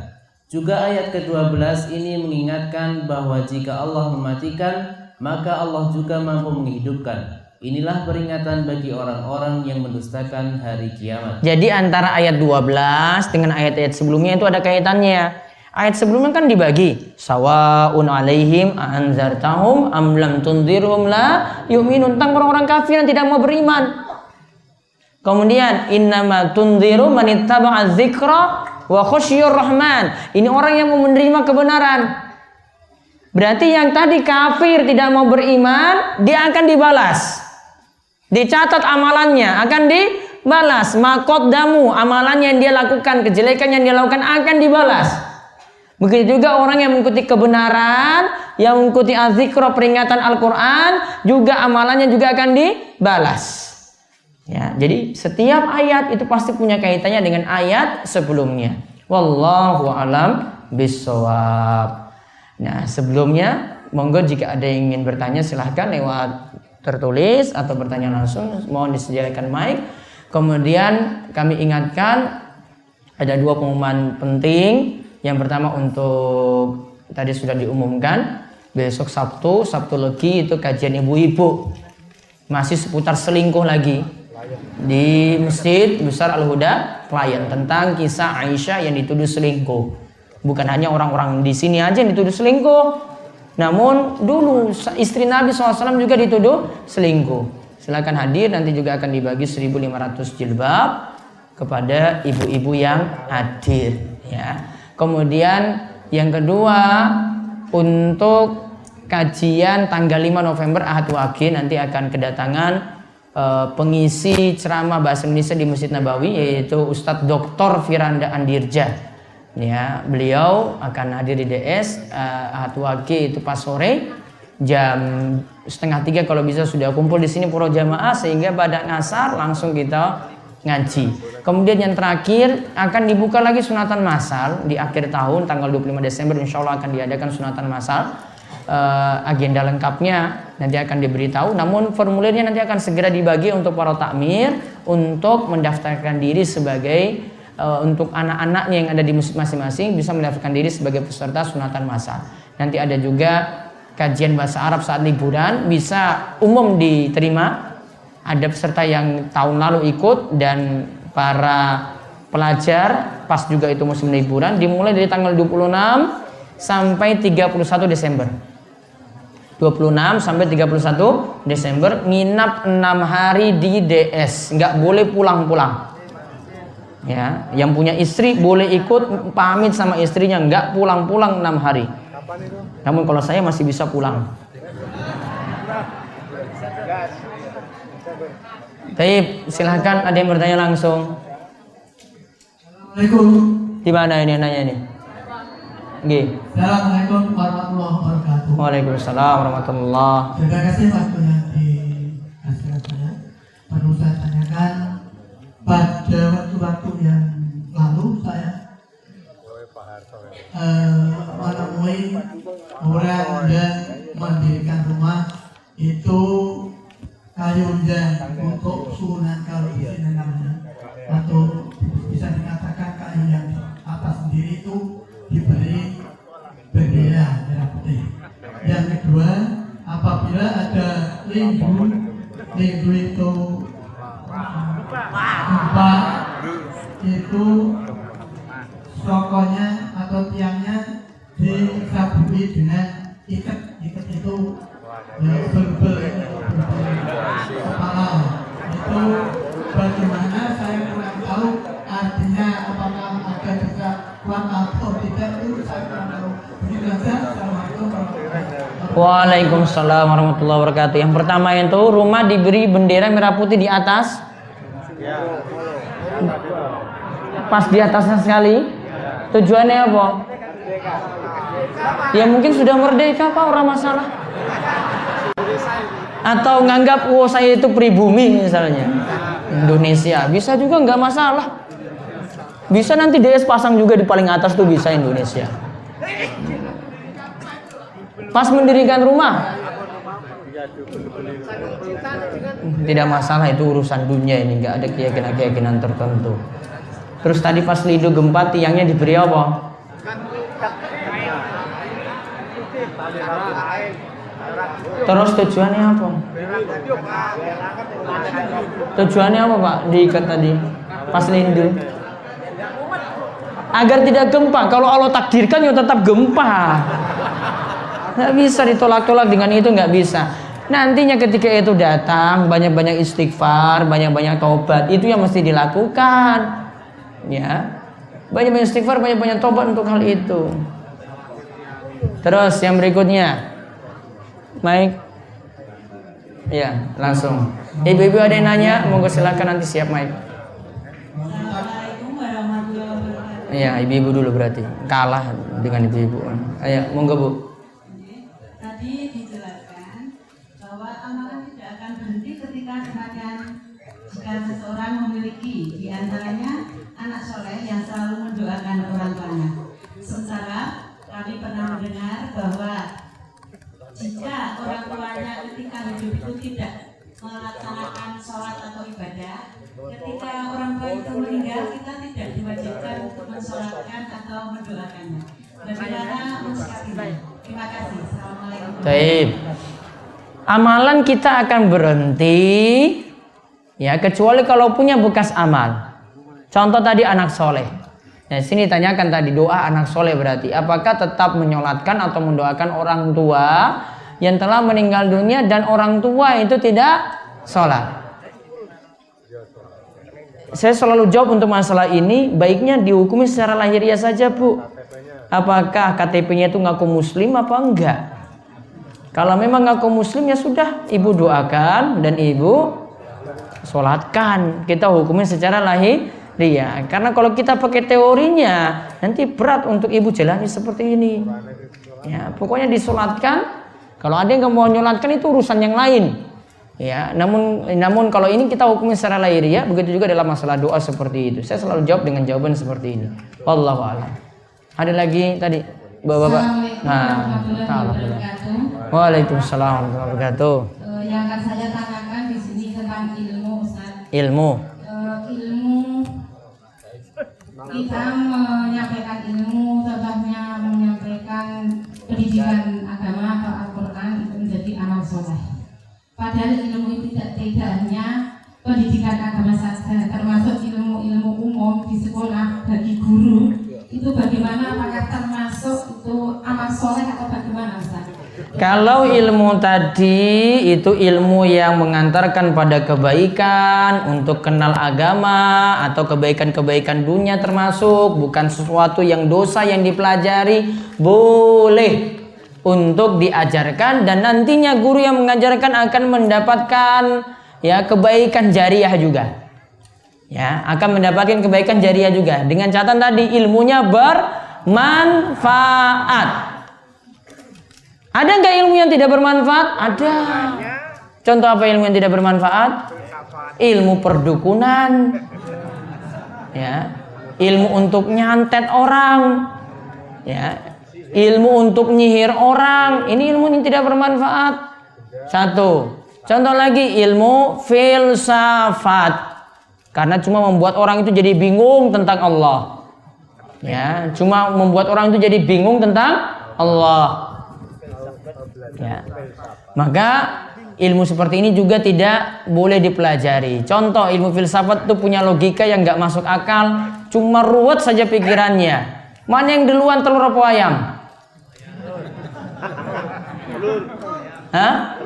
Juga ayat ke-12 ini mengingatkan bahwa jika Allah mematikan, maka Allah juga mampu menghidupkan. Inilah peringatan bagi orang-orang yang mendustakan hari kiamat. jadi antara ayat 12 dengan ayat-ayat sebelumnya itu ada kaitannya. Ayat sebelumnya kan dibagi, sawaun alaihim anzartahum am lam tunzirhum la yu'minun, tentang orang-orang kafir yang tidak mau beriman. Kemudian innama tunziru man ittaba'a dzikra wa khasyur rahman. Ini orang yang mau menerima kebenaran. Berarti yang tadi kafir tidak mau beriman, dia akan dibalas. Dicatat amalannya, akan dibalas. Maqaddamu, amalan yang dia lakukan, kejelekan yang dia lakukan akan dibalas. Begitu juga orang yang mengikuti kebenaran, yang mengikuti az-zikra, peringatan Al-Quran, juga amalannya juga akan dibalas. Ya, jadi setiap ayat itu pasti punya kaitannya dengan ayat sebelumnya. Wallahu a'lam bishawab. Nah, sebelumnya monggo jika ada yang ingin bertanya silahkan lewat tertulis atau bertanya langsung, mohon disediakan mic. Kemudian kami ingatkan ada dua pengumuman penting. Yang pertama untuk tadi sudah diumumkan, besok Sabtu Legi itu kajian ibu-ibu. Masih seputar selingkuh lagi. Di Masjid Besar Al-Huda Klaten tentang kisah Aisyah yang dituduh selingkuh. Bukan hanya orang-orang di sini aja yang dituduh selingkuh. Namun dulu istri Nabi SAW juga dituduh selingkuh. Silakan hadir, nanti juga akan dibagi 1.500 jilbab kepada ibu-ibu yang hadir. Ya. Kemudian yang kedua untuk kajian tanggal 5 November Ahad Wage nanti akan kedatangan pengisi ceramah bahasa Indonesia di Masjid Nabawi, yaitu Ustadz Dr. Firanda Andirja. Ya, beliau akan hadir di DS Ahad Wage itu pas sore jam 2:30 kalau bisa sudah kumpul di sini para jamaah sehingga pada ngasar langsung kita ngaji. Kemudian yang terakhir akan dibuka lagi sunatan massal di akhir tahun tanggal 25 Desember insya Allah akan diadakan sunatan massal. Agenda lengkapnya nanti akan diberitahu, namun formulirnya nanti akan segera dibagi untuk para takmir untuk mendaftarkan diri sebagai untuk anak-anaknya yang ada di masjid masing-masing bisa mendaftarkan diri sebagai peserta sunatan massal. Nanti ada juga kajian bahasa Arab saat liburan, bisa umum diterima. Ada peserta yang tahun lalu ikut dan para pelajar pas juga itu musim liburan, dimulai dari tanggal 26 sampai 31 Desember. 26 sampai 31 Desember nginap 6 hari di DS, nggak boleh pulang-pulang. Ya, yang punya istri boleh ikut pamit sama istrinya, nggak pulang-pulang 6 hari. Namun kalau saya masih bisa pulang. Baik, silahkan ada yang bertanya langsung. Assalamualaikum. Di mana ini nanya ini? Nggih. Assalamualaikum warahmatullahi wabarakatuh. Waalaikumsalam warahmatullahi. Terima kasih waktunya dikasih saya. Perlu saya tanyakan, pada waktu-waktu yang lalu saya menemui orang yang mendirikan rumah itu kayunya untuk sunan, kalau di sini namanya, atau bisa dikatakan kayu yang atas sendiri itu diberi bendera merah putih. Yang kedua, apabila ada lindu itu gempa, itu sokonya atau tiangnya disabui dengan ikat itu berbel kepala. Itu bagaimana saya kurang tahu artinya, apakah ada bisa kuat atau tidak, itu saya kurang tahu. Begitu saja. Assalamualaikum warahmatullahi wabarakatuh. Waalaikumsalam warahmatullahi wabarakatuh. Yang pertama itu rumah diberi bendera merah putih di atas. pas di atasnya sekali. Tujuannya apa? Ya mungkin sudah merdeka Pak, orang masalah. Atau nganggap saya itu pribumi misalnya. Indonesia bisa juga nggak masalah. Bisa nanti DS pasang juga di paling atas tuh bisa Indonesia. Pas mendirikan rumah tidak masalah, itu urusan dunia ini, nggak ada keyakinan tertentu. Terus tadi pas lido gempa tiangnya diberi apa? Terus tujuannya apa? Tujuannya apa Pak diikat tadi pas lido? Agar tidak gempa. Kalau Allah takdirkan ya tetap gempa. Nggak bisa ditolak-tolak dengan itu, nggak bisa. Nantinya ketika itu datang, banyak-banyak istighfar, banyak-banyak taubat, itu yang mesti dilakukan. Ya, banyak-banyak istighfar, banyak-banyak taubat untuk hal itu. Terus yang berikutnya, Mike. Ya, langsung. Ibu-ibu ada yang nanya, monggo silakan, nanti siap Mike. Assalamualaikum warahmatullahi wabarakatuh. Iya, ibu-ibu dulu berarti. Kalah dengan ibu-ibu. Ayo, monggo Bu. Tadi dijelaskan bahwa amalan tidak akan berhenti ketika kematian jika seseorang memiliki di antaranya anak soleh yang selalu mendoakan orang tuanya. Sementara kami pernah mendengar bahwa jika orang tuanya ketika hidup itu tidak melaksanakan sholat atau ibadah, ketika orang tua itu meninggal, kita tidak diwajibkan untuk mensholatkan atau mendoakannya. Bagaimana mensikapinya? Terima kasih. Assalamualaikum. Baik. Amalan kita akan berhenti ya kecuali kalau punya bekas amal. Contoh tadi anak soleh. Nah, sini tanyakan tadi doa anak soleh berarti apakah tetap menyolatkan atau mendoakan orang tua yang telah meninggal dunia dan orang tua itu tidak sholat. Saya selalu jawab untuk masalah ini, baiknya dihukumi secara lahiriah saja Bu. Apakah KTP-nya itu ngaku muslim apa enggak? Kalau memang ngaku muslim ya sudah, ibu doakan dan ibu sholatkan. Kita hukumnya secara lahiriah. Karena kalau kita pakai teorinya, nanti berat untuk ibu jalani seperti ini. Ya, pokoknya disolatkan. Kalau ada yang nggak mau nyolatkan itu urusan yang lain. Ya, namun kalau ini kita hukumnya secara lahiriah, begitu juga dalam masalah doa seperti itu. Saya selalu jawab dengan jawaban seperti ini. Wallahu a'lam. Ada lagi tadi Bapak-bapak. Nah, Waalaikumsalam warahmatullahi wabarakatuh. Yang akan saya tanyakan di sini tentang ilmu, Ustaz. Ilmu. Ilmu kita menyampaikan ilmu, contohnya menyampaikan pendidikan agama atau Al-Quran itu menjadi amal soleh. Padahal ilmu itu tidak hanya pendidikan agama saja, termasuk ilmu-ilmu umum di sekolah bagi guru. Itu bagaimana, apakah termasuk itu amal soleh atau bagaimana Ustaz? Kalau ilmu tadi itu ilmu yang mengantarkan pada kebaikan, untuk kenal agama atau kebaikan-kebaikan dunia termasuk, bukan sesuatu yang dosa yang dipelajari, boleh untuk diajarkan dan nantinya guru yang mengajarkan akan mendapatkan ya kebaikan jariah juga. Ya, akan mendapatkan kebaikan jariah juga dengan catatan tadi ilmunya bermanfaat. Ada nggak ilmu yang tidak bermanfaat? Ada. Contoh apa ilmu yang tidak bermanfaat? Ilmu perdukunan. Ya. Ilmu untuk nyantet orang. Ya. Ilmu untuk nyihir orang. Ini ilmu yang tidak bermanfaat. Satu. Contoh lagi ilmu filsafat. Karena cuma membuat orang itu jadi bingung tentang Allah. Ya, cuma membuat orang itu jadi bingung tentang Allah. Ya. Maka ilmu seperti ini juga tidak boleh dipelajari. Contoh ilmu filsafat itu punya logika yang nggak masuk akal, cuma ruwet saja pikirannya. Mana yang duluan, telur apa ayam? Hah?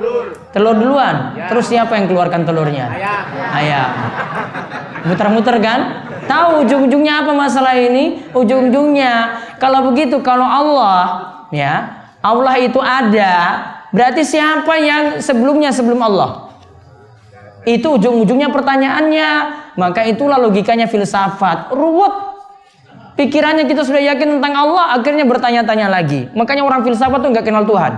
Telur duluan. Terus siapa yang keluarkan telurnya? Ayam. Muter-muter kan? Tahu ujung-ujungnya apa masalah ini? Ujung-ujungnya kalau begitu, kalau Allah, ya, Allah itu ada, berarti siapa yang sebelumnya sebelum Allah? Itu ujung-ujungnya pertanyaannya. Maka itulah logikanya filsafat. Ruwet. Pikirannya kita sudah yakin tentang Allah, akhirnya bertanya-tanya lagi. Makanya orang filsafat tuh nggak kenal Tuhan.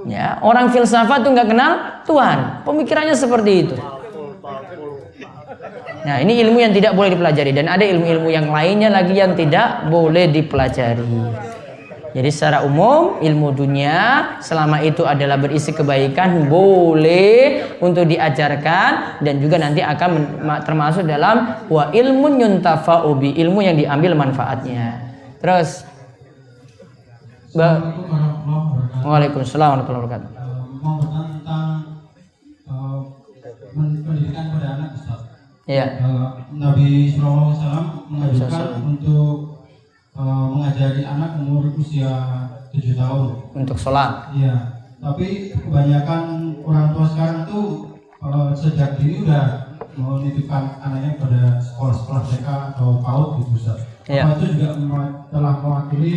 Ya, orang filsafat tuh nggak kenal Tuhan. Pemikirannya seperti itu. Nah, ini ilmu yang tidak boleh dipelajari, dan ada ilmu-ilmu yang lainnya lagi yang tidak boleh dipelajari. Jadi secara umum ilmu dunia selama itu adalah berisi kebaikan boleh untuk diajarkan, dan juga nanti akan termasuk dalam wa ilmun yuntafa'u bi, ilmu yang diambil manfaatnya. Terus Waalaikumsalam warahmatullahi wabarakatuh. Mau bertanya tentang pendidikan pada anak, Ustaz. Iya. Nabi SAW mengajarkan untuk mengajari anak umur usia 7 tahun Untuk sholat. Iya. Tapi kebanyakan orang tua sekarang tuh sejak dini udah menitipkan anaknya pada sekolah-sekolah TK atau PAUD gitu, Ustaz. Iya. Apa itu juga telah mewakili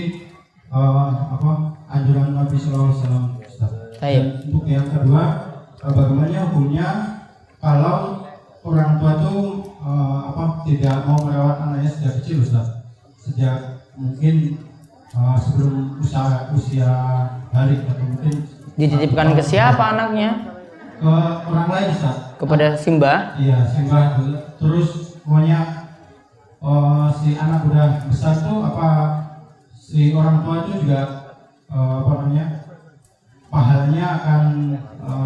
anjuran Nabi SAW, Ustaz. Dan untuk yang kedua, bagaimana hukumnya kalau orang tua tuh tidak mau merawat anaknya sejak kecil, Ustaz? Sejak mungkin sebelum usia balik, atau mungkin Dititipkan ke siapa anaknya? ke orang lain, Ustaz. Kepada Simba. Iya, Simba. Terus pokoknya si anak udah besar tuh, apa si orang tua itu juga pahalanya akan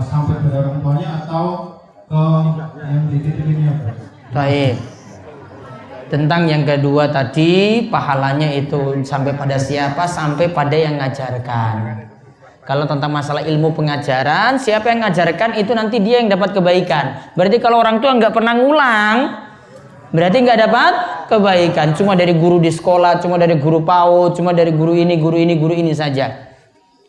sampai pada orang tuanya atau ke yang dititipinnya? Baik. Tentang yang kedua tadi, pahalanya itu sampai pada siapa? Sampai pada yang ngajarkan. Kalau tentang masalah ilmu pengajaran, siapa yang ngajarkan itu nanti dia yang dapat kebaikan. Berarti kalau orang tua nggak pernah ngulang, berarti nggak dapat kebaikan. Cuma dari guru di sekolah, cuma dari guru PAUD, cuma dari guru ini saja.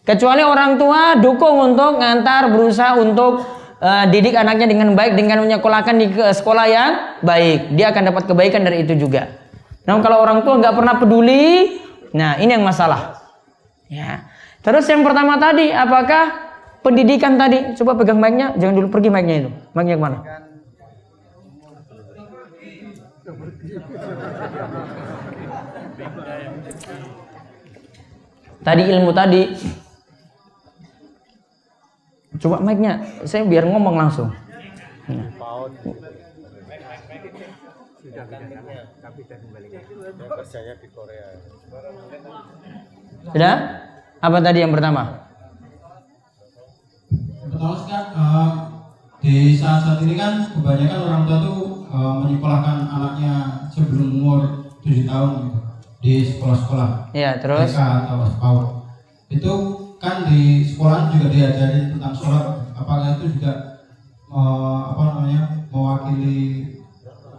Kecuali orang tua dukung untuk ngantar, berusaha untuk didik anaknya dengan baik, dengan menyekolahkan di sekolah yang baik, dia akan dapat kebaikan dari itu juga. Namun kalau orang tua nggak pernah peduli, nah ini yang masalah. Ya. Terus yang pertama tadi, apakah pendidikan tadi? Coba pegang mic-nya, jangan dulu pergi mic-nya itu. Mic-nya kemana? Tadi ilmu tadi. Coba mic-nya, saya biar ngomong langsung. Nah. Sudah? Apa tadi yang pertama? Betul, kan di saat ini kan kebanyakan orang tua tuh menyekolahkan anaknya sebelum umur 7 tahun gitu, di sekolah-sekolah. Ya, terus TK atau PAUD. Itu kan di sekolah juga diajari tentang sholat. Apakah itu juga mewakili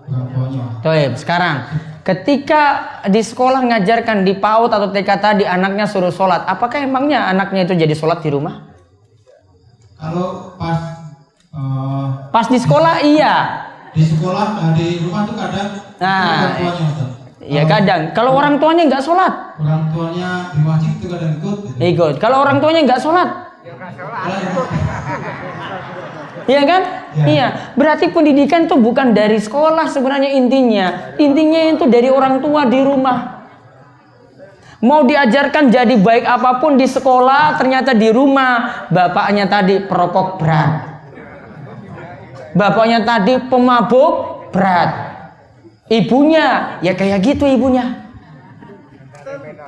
orang tuanya? Toib, sekarang ketika di sekolah ngajarkan di PAUD atau TK tadi anaknya suruh sholat, apakah emangnya anaknya itu jadi sholat di rumah? Kalau pas di sekolah iya. Di sekolah, di rumah tuh kadang orang tuanya, Ustaz. Ya kadang. Kalau orang tuanya nggak sholat, orang tuanya di masjid itu kadang ikut. Gitu. Ikut. Kalau orang tuanya nggak sholat, iya kan? Ya. Iya. Berarti pendidikan itu bukan dari sekolah sebenarnya intinya. Intinya itu dari orang tua di rumah. Mau diajarkan jadi baik apapun di sekolah, ternyata di rumah bapaknya tadi perokok berat. Bapaknya tadi pemabuk berat. Ibunya ya kayak gitu ibunya.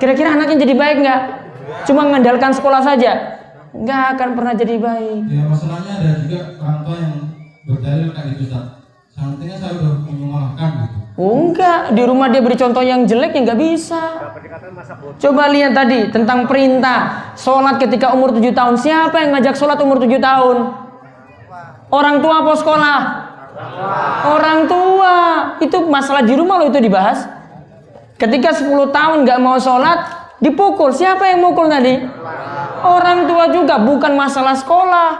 Kira-kira anaknya jadi baik nggak? Cuma mengandalkan sekolah saja, nggak akan pernah jadi baik. Ya masalahnya ada juga orang tua yang berdalil kayak gitu, Ustaz. Sepertinya saya udah menyekolahkan gitu. Oh enggak, di rumah dia beri contoh yang jelek ya nggak bisa. Coba lihat tadi tentang perintah sholat ketika umur 7 tahun. Siapa yang ngajak sholat umur 7 tahun? Orang tua apa sekolah? Orang tua. Itu masalah di rumah loh itu dibahas. Ketika 10 tahun nggak mau sholat, dipukul. Siapa yang mukul tadi? Orang tua juga, bukan masalah sekolah.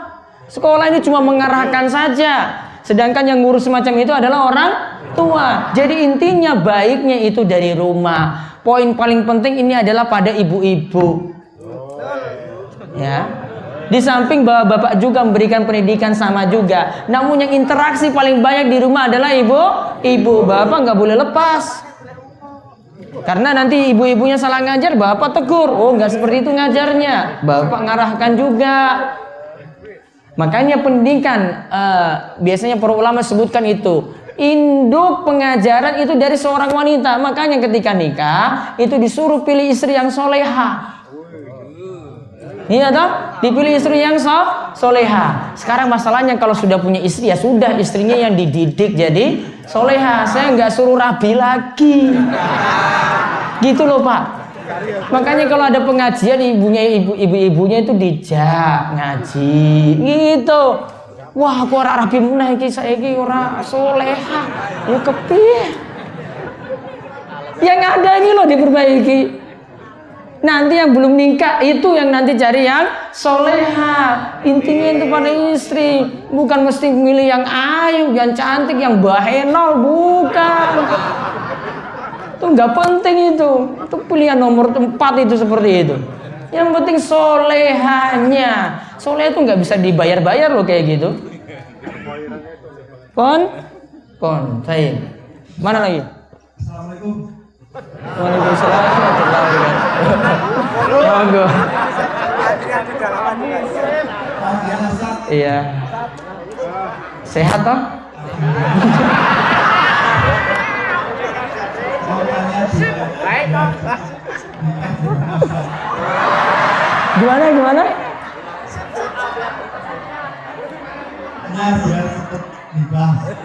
Sekolah ini cuma mengarahkan saja. Sedangkan yang ngurus semacam itu adalah orang tua. Jadi intinya baiknya itu dari rumah. Poin paling penting ini adalah pada ibu-ibu. Ya. Di samping bapak juga memberikan pendidikan sama juga. Namun yang interaksi paling banyak di rumah adalah ibu. Bapak nggak boleh lepas. Karena nanti ibu-ibunya salah ngajar, bapak tegur. Oh, nggak seperti itu ngajarnya. Bapak ngarahkan juga. Makanya pendidikan, biasanya para ulama sebutkan itu. Induk pengajaran itu dari seorang wanita. Makanya ketika nikah, itu disuruh pilih istri yang soleha. Iya toh? Dipilih istri yang soleha. Sekarang masalahnya kalau sudah punya istri, ya sudah, istrinya yang dididik jadi soleha. Saya nggak suruh rabi lagi. Gitu loh Pak. Makanya kalau ada pengajian, ibu-ibunya itu dijak ngaji. Gitu. Wah, aku ora rabi meneh iki, saiki ora soleha. Ya kepiye? Yang ada ini loh diperbaiki. Nanti yang belum nikah itu yang nanti cari yang soleha. Intinya itu pada istri, bukan mesti milih yang ayu, yang cantik, yang bahenol, bukan. Itu nggak penting itu pilihan nomor 4 itu seperti itu. Yang penting solehanya. Soleh itu nggak bisa dibayar-bayar loh kayak gitu. Saya. Mana lagi? Assalamualaikum. Waalaikumsalam warahmatullahi wabarakatuh. Ya monggo. Iya. Sehat toh? Gimana?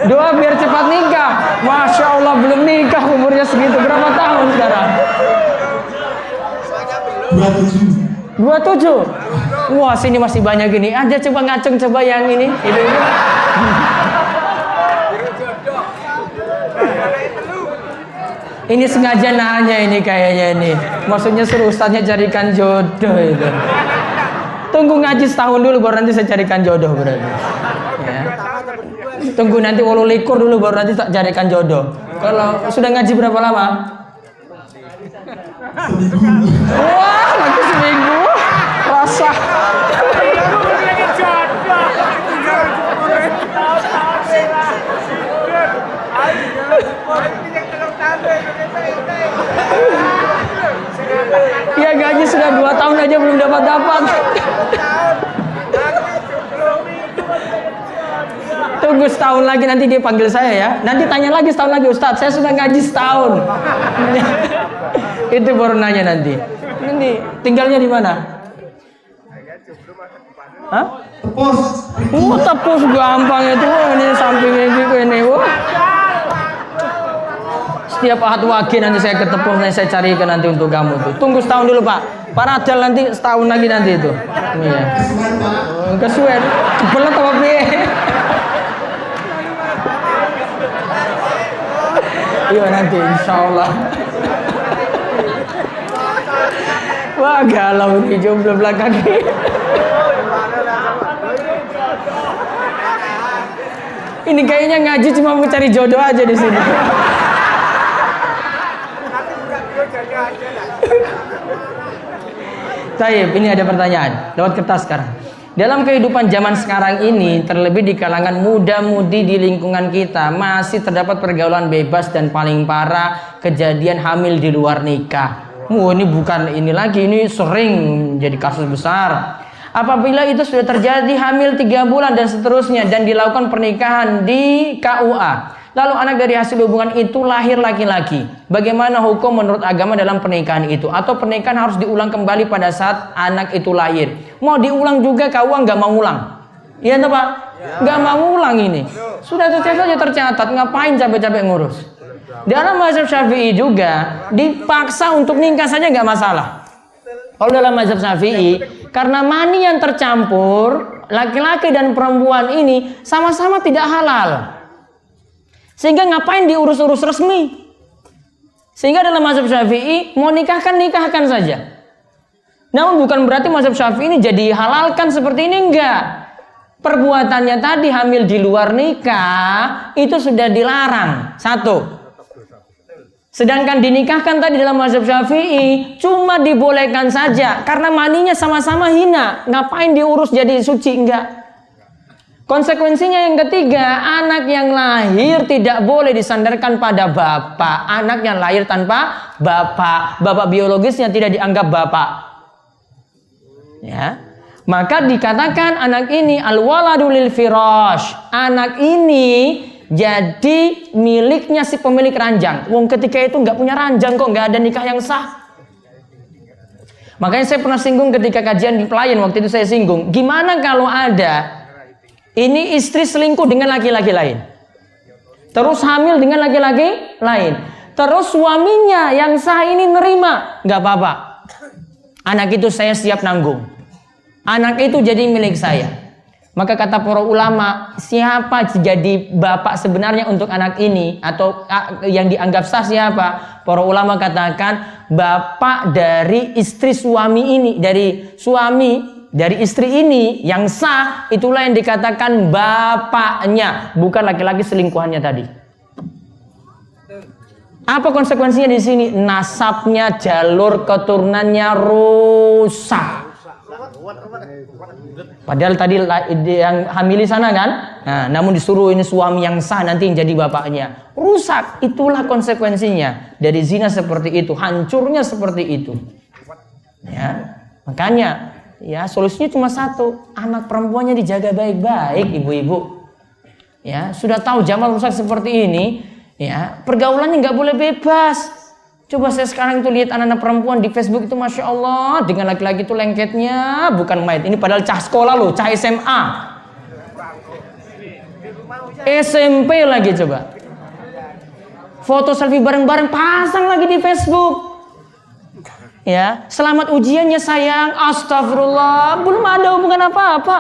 Doa biar cepat nikah. Masya Allah, belum nikah umurnya segitu. Berapa tahun sekarang? 27. Wah, sini masih banyak gini. Ada coba ngaceng coba yang ini. Ini sengaja nanya ini kayaknya ini. Maksudnya suruh ustaznya carikan jodoh itu. Tunggu ngaji setahun dulu baru nanti saya carikan jodoh berarti. Ya. Tunggu nanti 28 dulu baru nanti tak carikan jodoh. Kalau sudah ngaji berapa lama? Wah, lagi seminggu. Rasa. Ya gaji sudah 2 tahun aja belum dapat. Tunggu setahun lagi nanti dia panggil saya ya. Nanti tanya lagi setahun lagi, Ustadz saya sudah ngaji setahun. Itu baru nanya nanti. Nanti tinggalnya di mana? Hah? Tepus. Tepus gampang itu. Ini sampingnya gitu ini. Setiap Ahad Wage nanti saya ke Tepus, nanti saya carikan nanti untuk kamu tuh. Tunggu setahun dulu Pak. Paradal nanti setahun lagi nanti itu. Iya. Kesuwen. Kebelet apa piye? Iya nanti insya Allah. Wah galau nih jomblo belakang ini. Ini kayaknya ngaji cuma mau cari jodoh aja di sini. Taib, ini ada pertanyaan lewat kertas sekarang. Dalam kehidupan zaman sekarang ini, terlebih di kalangan muda-mudi di lingkungan kita, masih terdapat pergaulan bebas dan paling parah kejadian hamil di luar nikah. Ini bukan ini lagi, ini sering jadi kasus besar. Apabila itu sudah terjadi hamil 3 bulan dan seterusnya dan dilakukan pernikahan di KUA, lalu anak dari hasil hubungan itu lahir laki-laki, bagaimana hukum menurut agama dalam pernikahan itu? Atau pernikahan harus diulang kembali pada saat anak itu lahir? Mau diulang juga KUA nggak mau ulang? Iya toh Pak? Nggak mau ulang ini. Sudah tercatat, ngapain capek-capek ngurus? Dalam mazhab Syafi'i juga dipaksa untuk nikah saja nggak masalah. Kalau dalam mazhab Syafi'i, karena mani yang tercampur, laki-laki dan perempuan ini sama-sama tidak halal. Sehingga ngapain diurus-urus resmi? Sehingga dalam mazhab Syafi'i mau nikahkan saja. Namun bukan berarti mazhab Syafi'i ini jadi halalkan seperti ini, enggak. Perbuatannya tadi hamil di luar nikah itu sudah dilarang. 1. Sedangkan dinikahkan tadi dalam mazhab Syafi'i cuma dibolehkan saja karena maninya sama-sama hina. Ngapain diurus jadi suci? Enggak. Konsekuensinya yang ketiga, anak yang lahir tidak boleh disandarkan pada bapak. Anak yang lahir tanpa bapak, bapak biologisnya tidak dianggap bapak. Ya. Maka dikatakan anak ini al-waladu lil firash. Anak ini jadi miliknya si pemilik ranjang. Wong ketika itu nggak punya ranjang kok, nggak ada nikah yang sah. Makanya saya pernah singgung ketika kajian di pelayan, waktu itu saya singgung, gimana kalau ada ini istri selingkuh dengan laki-laki lain, terus hamil dengan laki-laki lain, terus suaminya yang sah ini nerima, nggak apa-apa. Anak itu saya siap nanggung. Anak itu jadi milik saya. Maka kata para ulama, siapa jadi bapak sebenarnya untuk anak ini atau yang dianggap sah siapa? Para ulama katakan bapak dari istri suami ini, dari suami dari istri ini yang sah, itulah yang dikatakan bapaknya, bukan laki-laki selingkuhannya tadi. Apa konsekuensinya di sini? Nasabnya, jalur keturunannya rusak. Padahal tadi yang hamili sana kan, nah, namun disuruh ini suami yang sah nanti yang jadi bapaknya, rusak. Itulah konsekuensinya dari zina seperti itu, hancurnya seperti itu. Ya, makanya ya solusinya cuma satu, anak perempuannya dijaga baik-baik, ibu-ibu. Ya, sudah tahu zaman rusak seperti ini, ya pergaulannya nggak boleh bebas. Coba saya sekarang itu lihat anak-anak perempuan di Facebook itu, Masya Allah, dengan laki-laki itu lengketnya bukan main. Ini padahal cah sekolah loh, cah SMA, SMP lagi. Coba foto selfie bareng-bareng pasang lagi di Facebook. Ya, selamat ujiannya sayang, astagfirullah, belum ada hubungan apa-apa.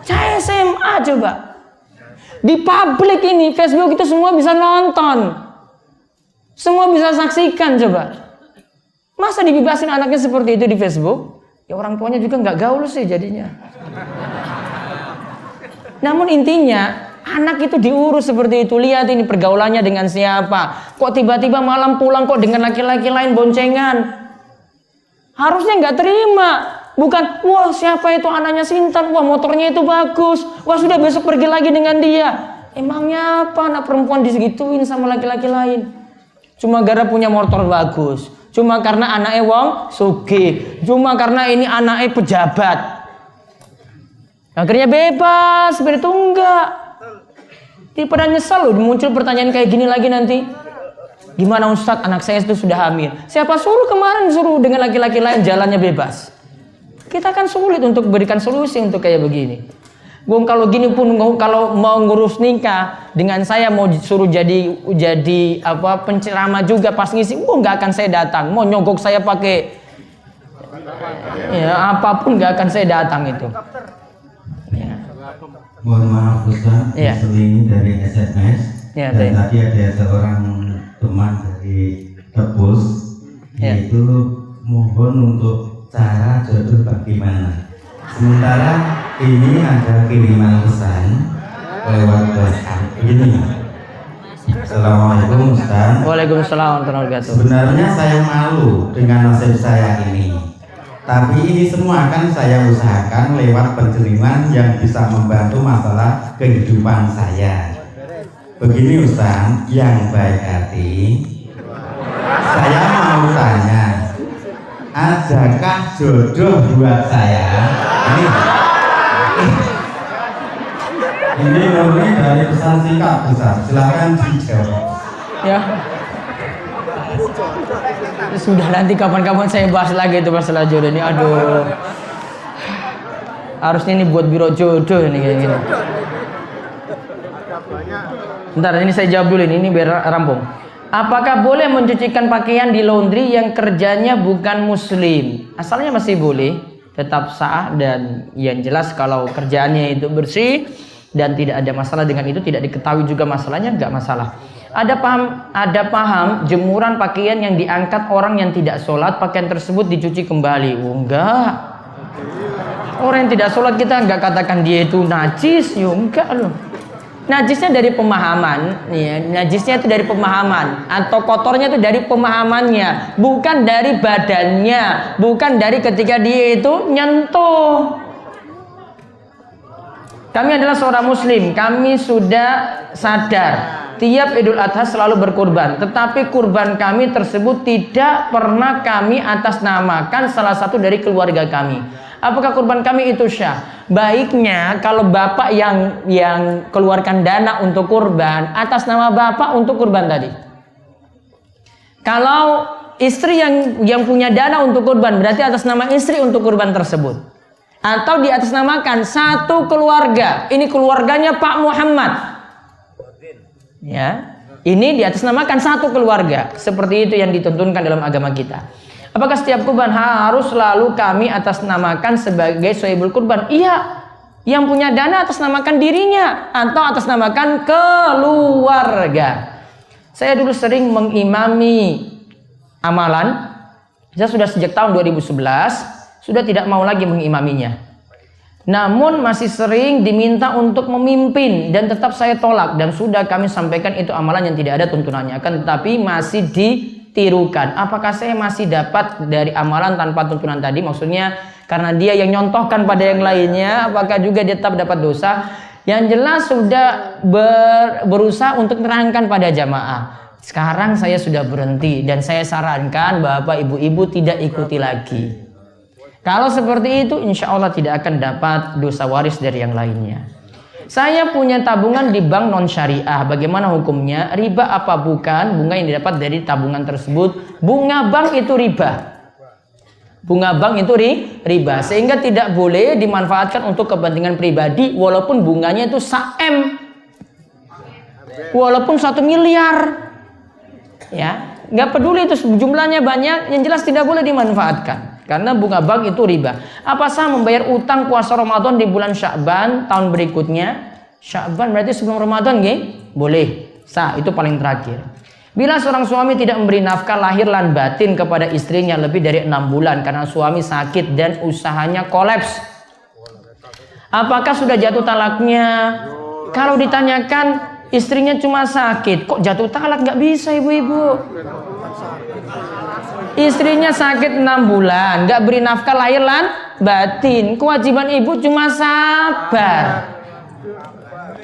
Cah SMA coba. Di publik ini, Facebook itu semua bisa nonton. Semua bisa saksikan coba. Masa dibebasin anaknya seperti itu di Facebook? Ya orang tuanya juga nggak gaul sih jadinya. Namun intinya anak itu diurus seperti itu. Lihat ini pergaulannya dengan siapa. Kok tiba-tiba malam pulang kok dengan laki-laki lain boncengan. Harusnya nggak terima. Bukan, wah siapa itu anaknya Sintan, wah motornya itu bagus, wah sudah besok pergi lagi dengan dia. Emangnya apa anak perempuan disegituin sama laki-laki lain? Cuma gara punya motor bagus, cuma karena anaknya wong sugih, cuma karena ini anaknya pejabat. Akhirnya bebas, seperti itu enggak. Daripada nyesal loh, muncul pertanyaan kayak gini lagi nanti. Gimana Ustadz, anak saya itu sudah hamil? Siapa suruh kemarin suruh dengan laki-laki lain jalannya bebas? Kita kan sulit untuk berikan solusi untuk kayak begini. Bung, kalau gini pun kalau mau ngurus nikah dengan saya mau suruh jadi apa penceramah juga pas ngisi, nggak akan saya datang. Mau nyogok saya pakai ya apapun nggak akan saya datang itu. Ya. Mohon maaf Ustaz, ya. Ini dari SMS ya, dan tadi ada seorang teman dari Tepus yaitu mohon untuk cara jodoh bagaimana. Sementara ini ada kiriman pesan lewat WhatsApp ini. Assalamualaikum Ustaz. Waalaikumsalam warahmatullahi wabarakatuh. Sebenarnya saya malu dengan nasib saya ini. Tapi ini semua akan saya usahakan lewat penceriman yang bisa membantu masalah kehidupan saya. Begini Ustaz, yang baik hati, saya mau tanya, adakah jodoh buat saya? Ini murni dari pesan singkat Ustaz, silakan dijawab. Ya. Sudah, nanti kapan-kapan saya bahas lagi itu masalah jodoh ini. Aduh. Harusnya ini buat biro jodoh ini kayak gini. Bentar, ini saya jawab dulu ini biar rampung. Apakah boleh mencucikan pakaian di laundry yang kerjanya bukan muslim? Asalnya masih boleh, tetap sah, dan yang jelas kalau kerjaannya itu bersih dan tidak ada masalah dengan itu, tidak diketahui juga masalahnya, nggak masalah. Ada paham jemuran pakaian yang diangkat orang yang tidak sholat, pakaian tersebut dicuci kembali? Oh, enggak. Orang yang tidak sholat kita nggak katakan dia itu najis, ya enggak loh. Najisnya dari pemahaman, ya. Najisnya itu dari pemahaman, atau kotornya itu dari pemahamannya, bukan dari badannya, bukan dari ketika dia itu nyentuh. Kami adalah seorang muslim, kami sudah sadar tiap Idul Adha selalu berkurban, tetapi kurban kami tersebut tidak pernah kami atasnamakan salah satu dari keluarga kami. Apakah kurban kami itu syah? Baiknya kalau bapak yang keluarkan dana untuk kurban, atas nama bapak untuk kurban tadi. Kalau istri yang punya dana untuk kurban, berarti atas nama istri untuk kurban tersebut. Atau diatasnamakan satu keluarga, ini keluarganya Pak Muhammad. Ya, ini diatasnamakan satu keluarga. Seperti itu yang dituntunkan dalam agama kita. Apakah setiap kurban harus selalu kami atasnamakan sebagai sohibul kurban? Iya, yang punya dana atasnamakan dirinya atau atasnamakan keluarga. Saya dulu sering mengimami amalan. Saya sudah sejak tahun 2011 sudah tidak mau lagi mengimaminya. Namun masih sering diminta untuk memimpin dan tetap saya tolak, dan sudah kami sampaikan itu amalan yang tidak ada tuntunannya, akan tetapi masih ditirukan. Apakah saya masih dapat dari amalan tanpa tuntunan tadi? Maksudnya karena dia yang nyontohkan pada yang lainnya, apakah juga dia tetap dapat dosa? Yang jelas sudah berusaha untuk menerangkan pada jamaah. Sekarang saya sudah berhenti dan saya sarankan bapak ibu-ibu tidak ikuti lagi. Kalau seperti itu insya Allah tidak akan dapat dosa waris dari yang lainnya. Saya punya tabungan di bank non syariah. Bagaimana hukumnya? Riba apa bukan bunga yang didapat dari tabungan tersebut? Bunga bank itu riba. Bunga bank itu riba. Sehingga tidak boleh dimanfaatkan untuk kepentingan pribadi walaupun bunganya itu 1 M. Walaupun 1 miliar. Ya, nggak peduli itu jumlahnya banyak, yang jelas tidak boleh dimanfaatkan. Karena bunga bank itu riba. Apa sah membayar utang puasa Ramadan di bulan Sya'ban tahun berikutnya? Sya'ban berarti sebelum Ramadan, nggih? Boleh. Sah, itu paling terakhir. Bila seorang suami tidak memberi nafkah lahir dan batin kepada istrinya lebih dari 6 bulan karena suami sakit dan usahanya kolaps, apakah sudah jatuh talaknya? Kalau ditanyakan istrinya cuma sakit, kok jatuh talak? Nggak bisa ibu-ibu. Istrinya sakit 6 bulan, nggak beri nafkah lahir dan batin. Kewajiban ibu cuma sabar.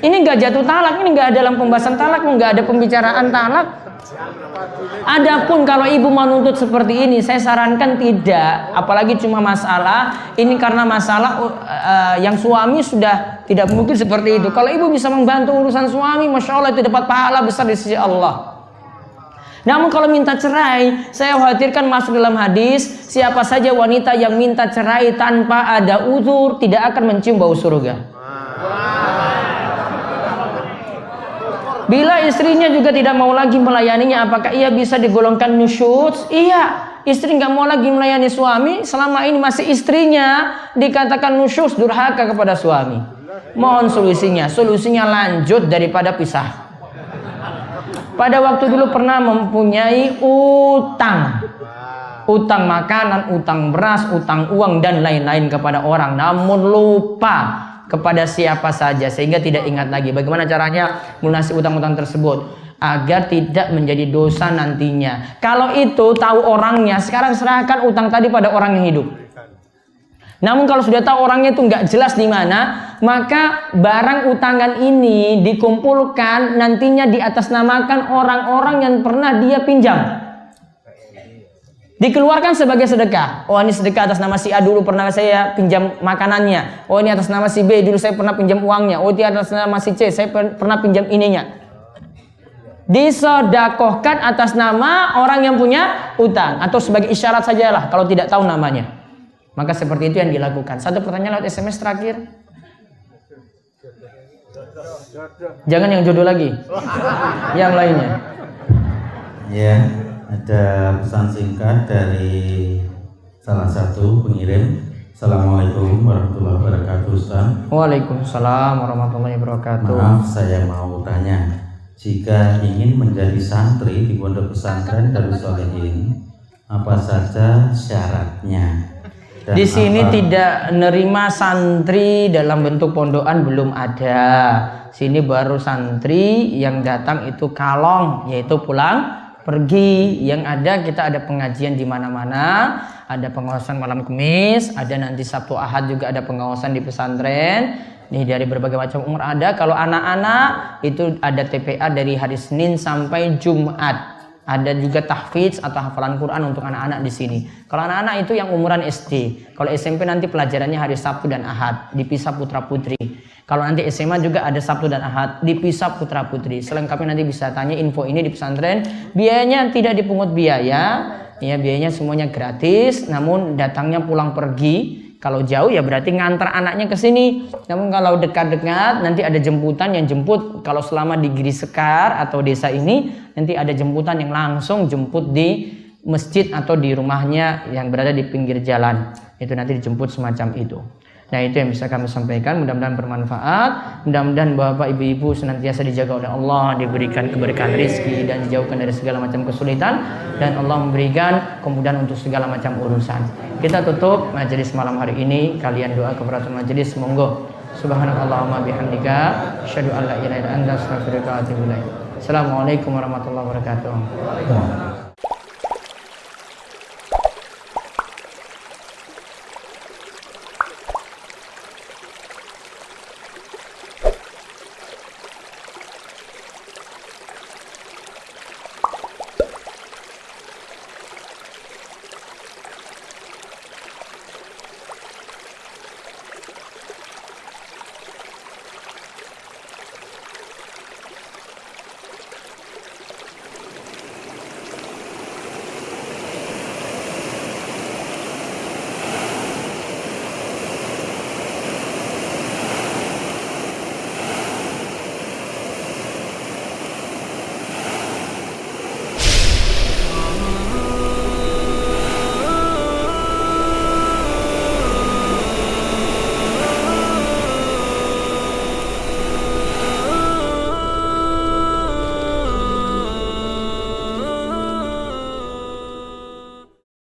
Ini nggak jatuh talak, ini nggak ada dalam pembahasan talak, nggak ada pembicaraan talak. Adapun kalau ibu menuntut seperti ini, saya sarankan tidak. Apalagi cuma masalah ini karena masalah yang suami sudah tidak mungkin seperti itu. Kalau ibu bisa membantu urusan suami, masya Allah itu dapat pahala besar di sisi Allah. Namun kalau minta cerai, saya khawatirkan masuk dalam hadis, siapa saja wanita yang minta cerai tanpa ada uzur tidak akan mencium bau surga. Bila istrinya juga tidak mau lagi melayaninya, apakah ia bisa digolongkan nusyuz? Iya, istri nggak mau lagi melayani suami, selama ini masih istrinya dikatakan nusyuz, durhaka kepada suami. Mohon solusinya lanjut daripada pisah. Pada waktu dulu pernah mempunyai utang makanan, utang beras, utang uang dan lain-lain kepada orang, namun lupa kepada siapa saja sehingga tidak ingat lagi. Bagaimana caranya melunasi utang-utang tersebut agar tidak menjadi dosa nantinya? Kalau itu tahu orangnya, sekarang serahkan utang tadi pada orang yang hidup. Namun kalau sudah tahu orangnya itu nggak jelas di mana, maka barang utangan ini dikumpulkan, nantinya diatasnamakan orang-orang yang pernah dia pinjam. Dikeluarkan sebagai sedekah. Oh, ini sedekah atas nama si A, dulu pernah saya pinjam makanannya. Oh, ini atas nama si B, dulu saya pernah pinjam uangnya. Oh, ini atas nama si C, saya pernah pinjam ininya. Disodakohkan atas nama orang yang punya utang, atau sebagai isyarat sajalah kalau tidak tahu namanya. Maka seperti itu yang dilakukan. Satu pertanyaan lewat SMS terakhir. Jangan yang jodoh lagi, yang lainnya. Ya, ada pesan singkat dari salah satu pengirim. Assalamualaikum warahmatullahi wabarakatuh, Ustaz. Waalaikumsalam warahmatullahi wabarakatuh. Maaf, saya mau tanya, jika ingin menjadi santri di pondok pesantren Darus Sholihin, apa saja syaratnya? Dan di sini tidak nerima santri dalam bentuk pondokan, belum ada. Sini baru santri yang datang itu kalong, yaitu pulang pergi. Yang ada kita ada pengajian di mana-mana, ada pengawasan malam Kamis, ada nanti Sabtu Ahad juga ada pengawasan di pesantren. Nih dari berbagai macam umur ada. Kalau anak-anak itu ada TPA dari hari Senin sampai Jumat. Ada juga tahfidz atau hafalan Quran untuk anak-anak di sini. Kalau anak-anak itu yang umuran SD. Kalau SMP nanti pelajarannya hari Sabtu dan Ahad, dipisah putra-putri. Kalau nanti SMA juga ada Sabtu dan Ahad, dipisah putra-putri. Selengkapnya nanti bisa tanya info ini di pesantren. Biayanya tidak dipungut biaya. Ya, biayanya semuanya gratis, namun datangnya pulang pergi. Kalau jauh ya berarti ngantar anaknya ke sini. Namun kalau dekat-dekat nanti ada jemputan yang jemput. Kalau selama di Giri Sekar atau desa ini nanti ada jemputan yang langsung jemput di masjid atau di rumahnya yang berada di pinggir jalan. Itu nanti dijemput semacam itu. Nah, itu yang bisa kami sampaikan, mudah-mudahan bermanfaat. Mudah-mudahan Bapak Ibu senantiasa dijaga oleh Allah, diberikan keberkahan rezeki dan dijauhkan dari segala macam kesulitan, dan Allah memberikan kemudahan untuk segala macam urusan. Kita tutup majelis malam hari ini. Kalian doa keberatan majelis, monggo. Subhanakallahumma bihamdika asyhadu an la ilaha illa anta astaghfiruka wa atubu ilaik. Assalamualaikum warahmatullahi wabarakatuh.